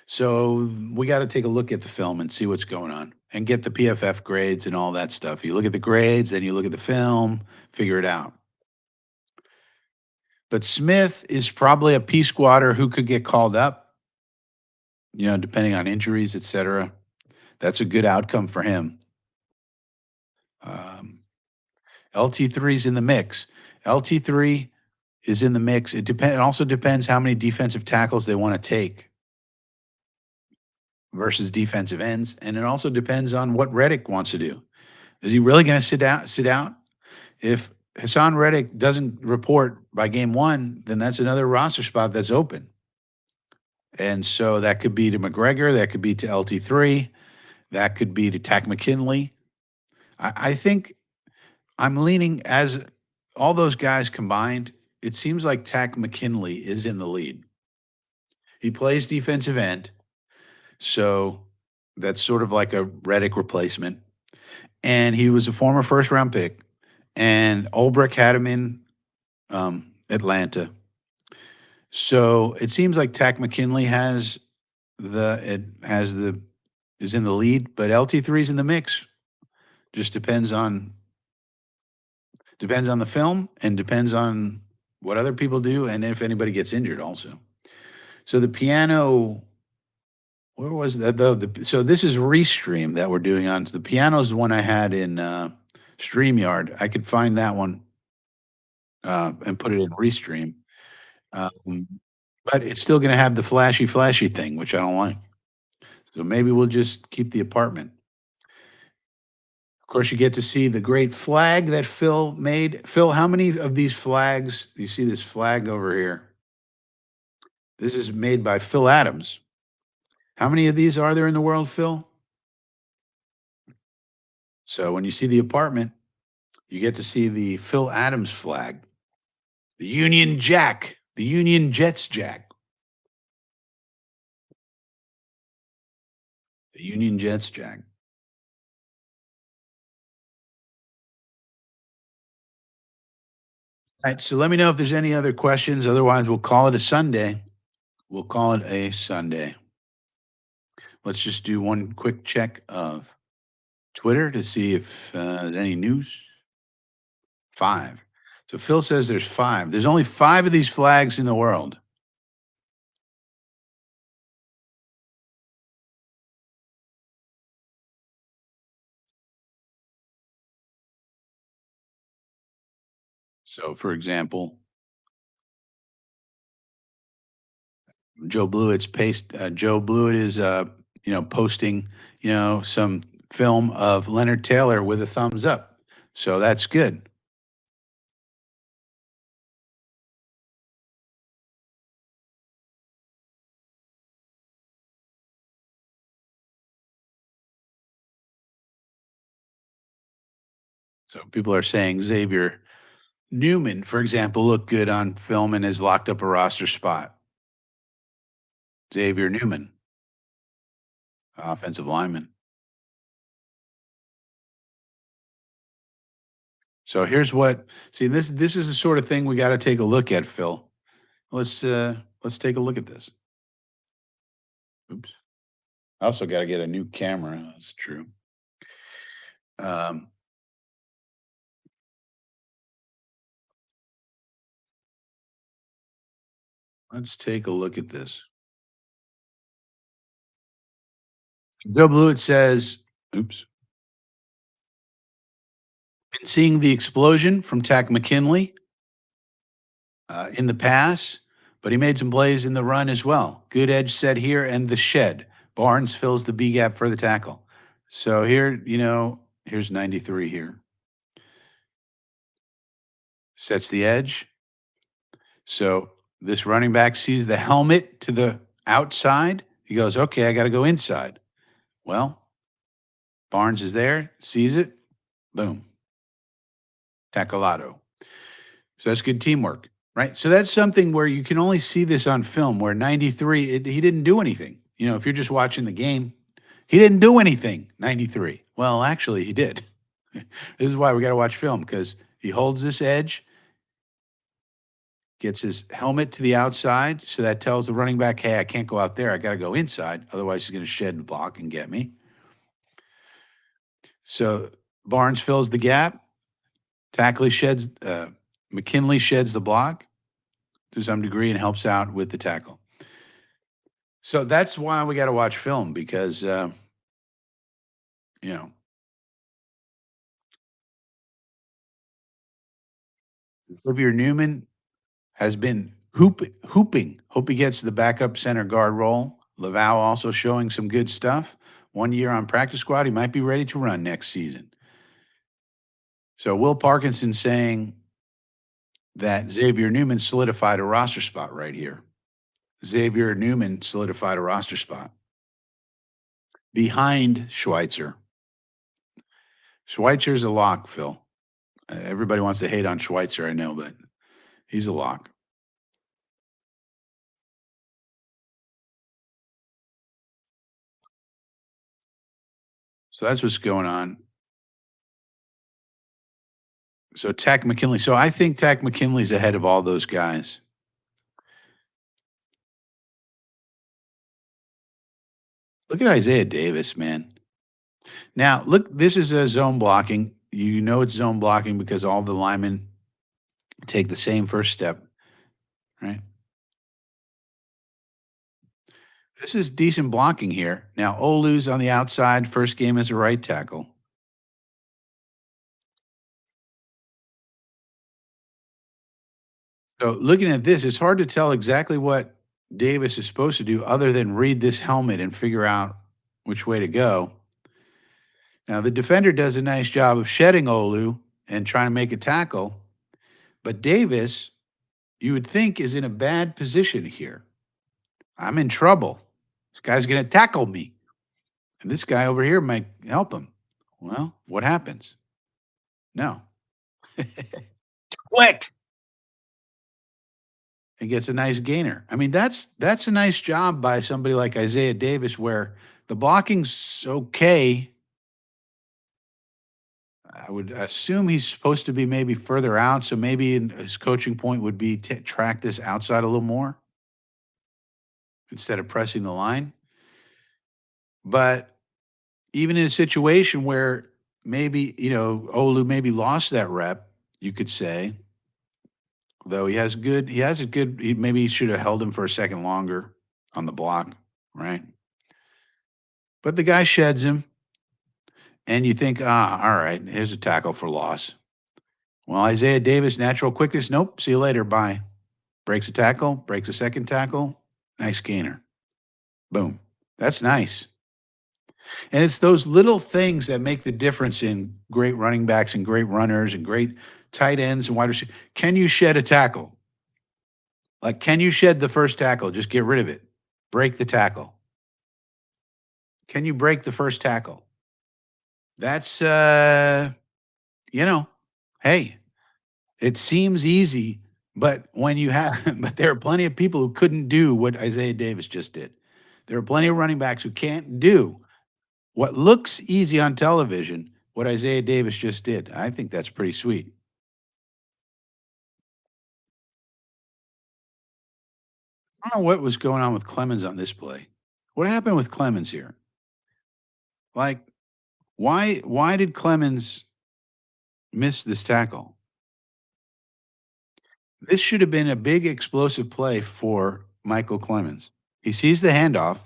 So we got to take a look at the film and see what's going on and get the PFF grades and all that stuff. You look at the grades, then you look at the film, figure it out. But Smith is probably a P squatter who could get called up, depending on injuries, et cetera. That's a good outcome for him. Um, LT3 is in the mix. LT3 is in the mix. It also depends how many defensive tackles they want to take versus defensive ends, and it also depends on what Reddick wants to do. Is he really going to sit out? If Hassan Reddick doesn't report by game one, then that's another roster spot that's open. And so that could be to McGregor, that could be to LT3, that could be to Tack McKinley. I think I'm leaning as all those guys combined. It seems like Tack McKinley is in the lead. He plays defensive end, so that's sort of like a Reddick replacement. And he was a former first round pick, and Ulbrich had him in Atlanta. So it seems like Tack McKinley is in the lead, but LT3 is in the mix. Just depends on the film and depends on what other people do and if anybody gets injured also. So the piano, where was that though? So this is Restream that we're doing on. So the piano is the one I had in StreamYard. I could find that one and put it in Restream. Um, but it's still going to have the flashy thing, which I don't like. So maybe we'll just keep the apartment. Of course, you get to see the great flag that Phil made. Phil, how many of these flags? You see this flag over here? This is made by Phil Adams. How many of these are there in the world, Phil? So when you see the apartment, you get to see the Phil Adams flag, the Union Jack, the Union Jets Jack, the Union Jets Jack. All right, so let me know if there's any other questions. Otherwise, we'll call it a Sunday. We'll call it a Sunday. Let's just do one quick check of Twitter to see if there's any news. 5. So Phil says there's 5. There's only 5 of these flags in the world. So, for example, Joe Blewett is posting some film of Leonard Taylor with a thumbs up. So that's good. So people are saying Xavier Newman, for example, looked good on film and has locked up a roster spot. Xavier Newman, offensive lineman. So here's what see this is the sort of thing we got to take a look at, Phil. Let's take a look at this. Oops. Also got to get a new camera. That's true. Um, let's take a look at this. Joe Blewett says, oops, been seeing the explosion from Tack McKinley in the pass, but he made some plays in the run as well. Good edge set here and the shed. Barnes fills the B gap for the tackle. So here, here's 93 here. Sets the edge. So this running back sees the helmet to the outside. He goes, okay, I got to go inside. Well, Barnes is there, sees it, boom, tackleado. So that's good teamwork, right? So that's something where you can only see this on film, where 93, he didn't do anything. If you're just watching the game, he didn't do anything, 93. Well, actually, he did. This is why we got to watch film, because he holds this edge, gets his helmet to the outside. So that tells the running back, hey, I can't go out there. I got to go inside. Otherwise, he's going to shed and block and get me. So Barnes fills the gap. McKinley sheds the block to some degree and helps out with the tackle. So that's why we got to watch film, because, you know, Xavier Newman has been hooping. Hope he gets the backup center guard role. Laval also showing some good stuff. 1 year on practice squad. He might be ready to run next season. So Will Parkinson saying that Xavier Newman solidified a roster spot right here. Xavier Newman solidified a roster spot behind Schweitzer. Schweitzer's a lock, Phil. Everybody wants to hate on Schweitzer, I know, but he's a lock. So that's what's going on. So Tack McKinley. So I think Tack McKinley's ahead of all those guys. Look at Isaiah Davis, man. Now, look, this is a zone blocking. You know it's zone blocking because all the linemen take the same first step, right? This is decent blocking here. Now, Olu's on the outside, first game as a right tackle. So looking at this, it's hard to tell exactly what Davis is supposed to do other than read this helmet and figure out which way to go. Now, the defender does a nice job of shedding Olu and trying to make a tackle, but Davis, you would think, is in a bad position here. I'm in trouble. This guy's going to tackle me. And this guy over here might help him. Well, what happens? No. Click. And gets a nice gainer. I mean, that's a nice job by somebody like Isaiah Davis, where the blocking's okay. I would assume he's supposed to be maybe further out, so maybe his coaching point would be to track this outside a little more instead of pressing the line. But even in a situation where maybe, Olu maybe lost that rep, you could say, though maybe he should have held him for a second longer on the block, right? But the guy sheds him, and you think, all right, here's a tackle for loss. Well, Isaiah Davis, natural quickness, nope, see you later, bye. Breaks a tackle, breaks a second tackle, nice gainer. Boom. That's nice. And it's those little things that make the difference in great running backs and great runners and great tight ends and wide receivers. Can you shed a tackle? Like, can you shed the first tackle? Just get rid of it. Break the tackle. Can you break the first tackle? That's, hey, it seems easy, but when you have, but there are plenty of people who couldn't do what Isaiah Davis just did. There are plenty of running backs who can't do what looks easy on television, what Isaiah Davis just did. I think that's pretty sweet. I don't know what was going on with Clemens on this play. What happened with Clemens here? Like, why did Clemens miss this tackle? This should have been a big explosive play for Michael Clemens. He sees the handoff.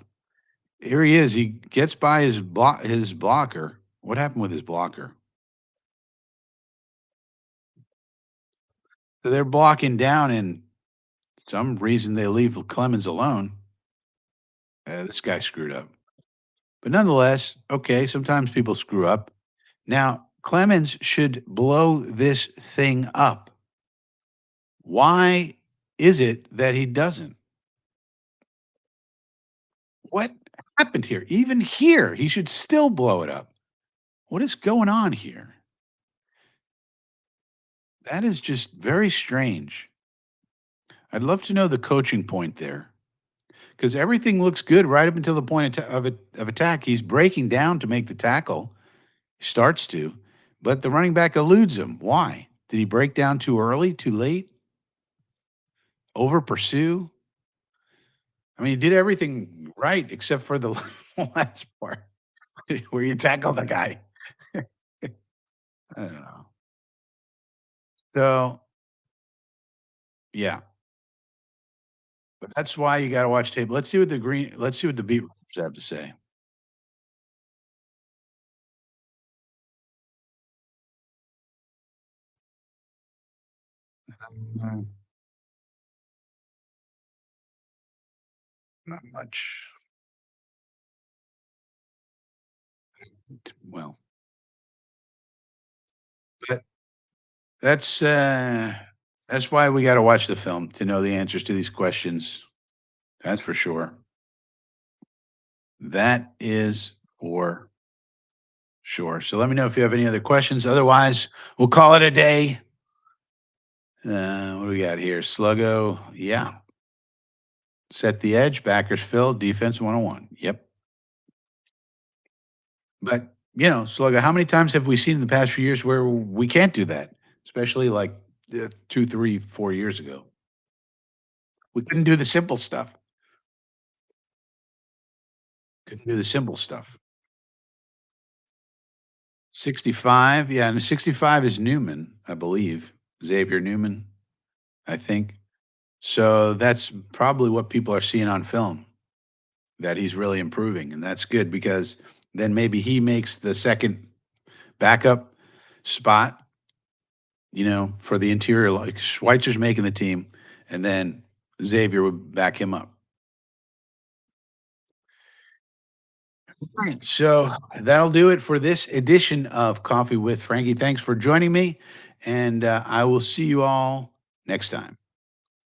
Here he is. He gets by his blocker. What happened with his blocker? So they're blocking down, and some reason they leave Clemens alone. This guy screwed up. But nonetheless, okay, sometimes people screw up. Now, Clemens should blow this thing up. Why is it that he doesn't? What happened here? Even here, he should still blow it up. What is going on here? That is just very strange. I'd love to know the coaching point there because everything looks good right up until the point of attack. He's breaking down to make the tackle, starts to, but the running back eludes him. Why? Did he break down too early, too late, over pursue? I mean, he did everything right except for the last part where you tackle the guy. I don't know. So, yeah, but that's why you got to watch tape. Let's see what the beat writers have to say. Mm, not much. Well, but that's uh that's why we got to watch the film to know the answers to these questions. That's for sure. That is for sure. So let me know if you have any other questions. Otherwise, we'll call it a day. What do we got here? Sluggo. Yeah. Set the edge. Backers fill. Defense 101. Yep. But, Sluggo, how many times have we seen in the past few years where we can't do that? Especially like 2, 3, 4 years ago. We couldn't do the simple stuff. Couldn't do the simple stuff. 65. Yeah. And 65 is Newman, I believe. Xavier Newman, I think. So that's probably what people are seeing on film, that he's really improving. And that's good because then maybe he makes the second backup spot, for the interior. Like Schweitzer's making the team, and then Xavier would back him up. Right. So that'll do it for this edition of Coffee with Frankie. Thanks for joining me, and I will see you all next time.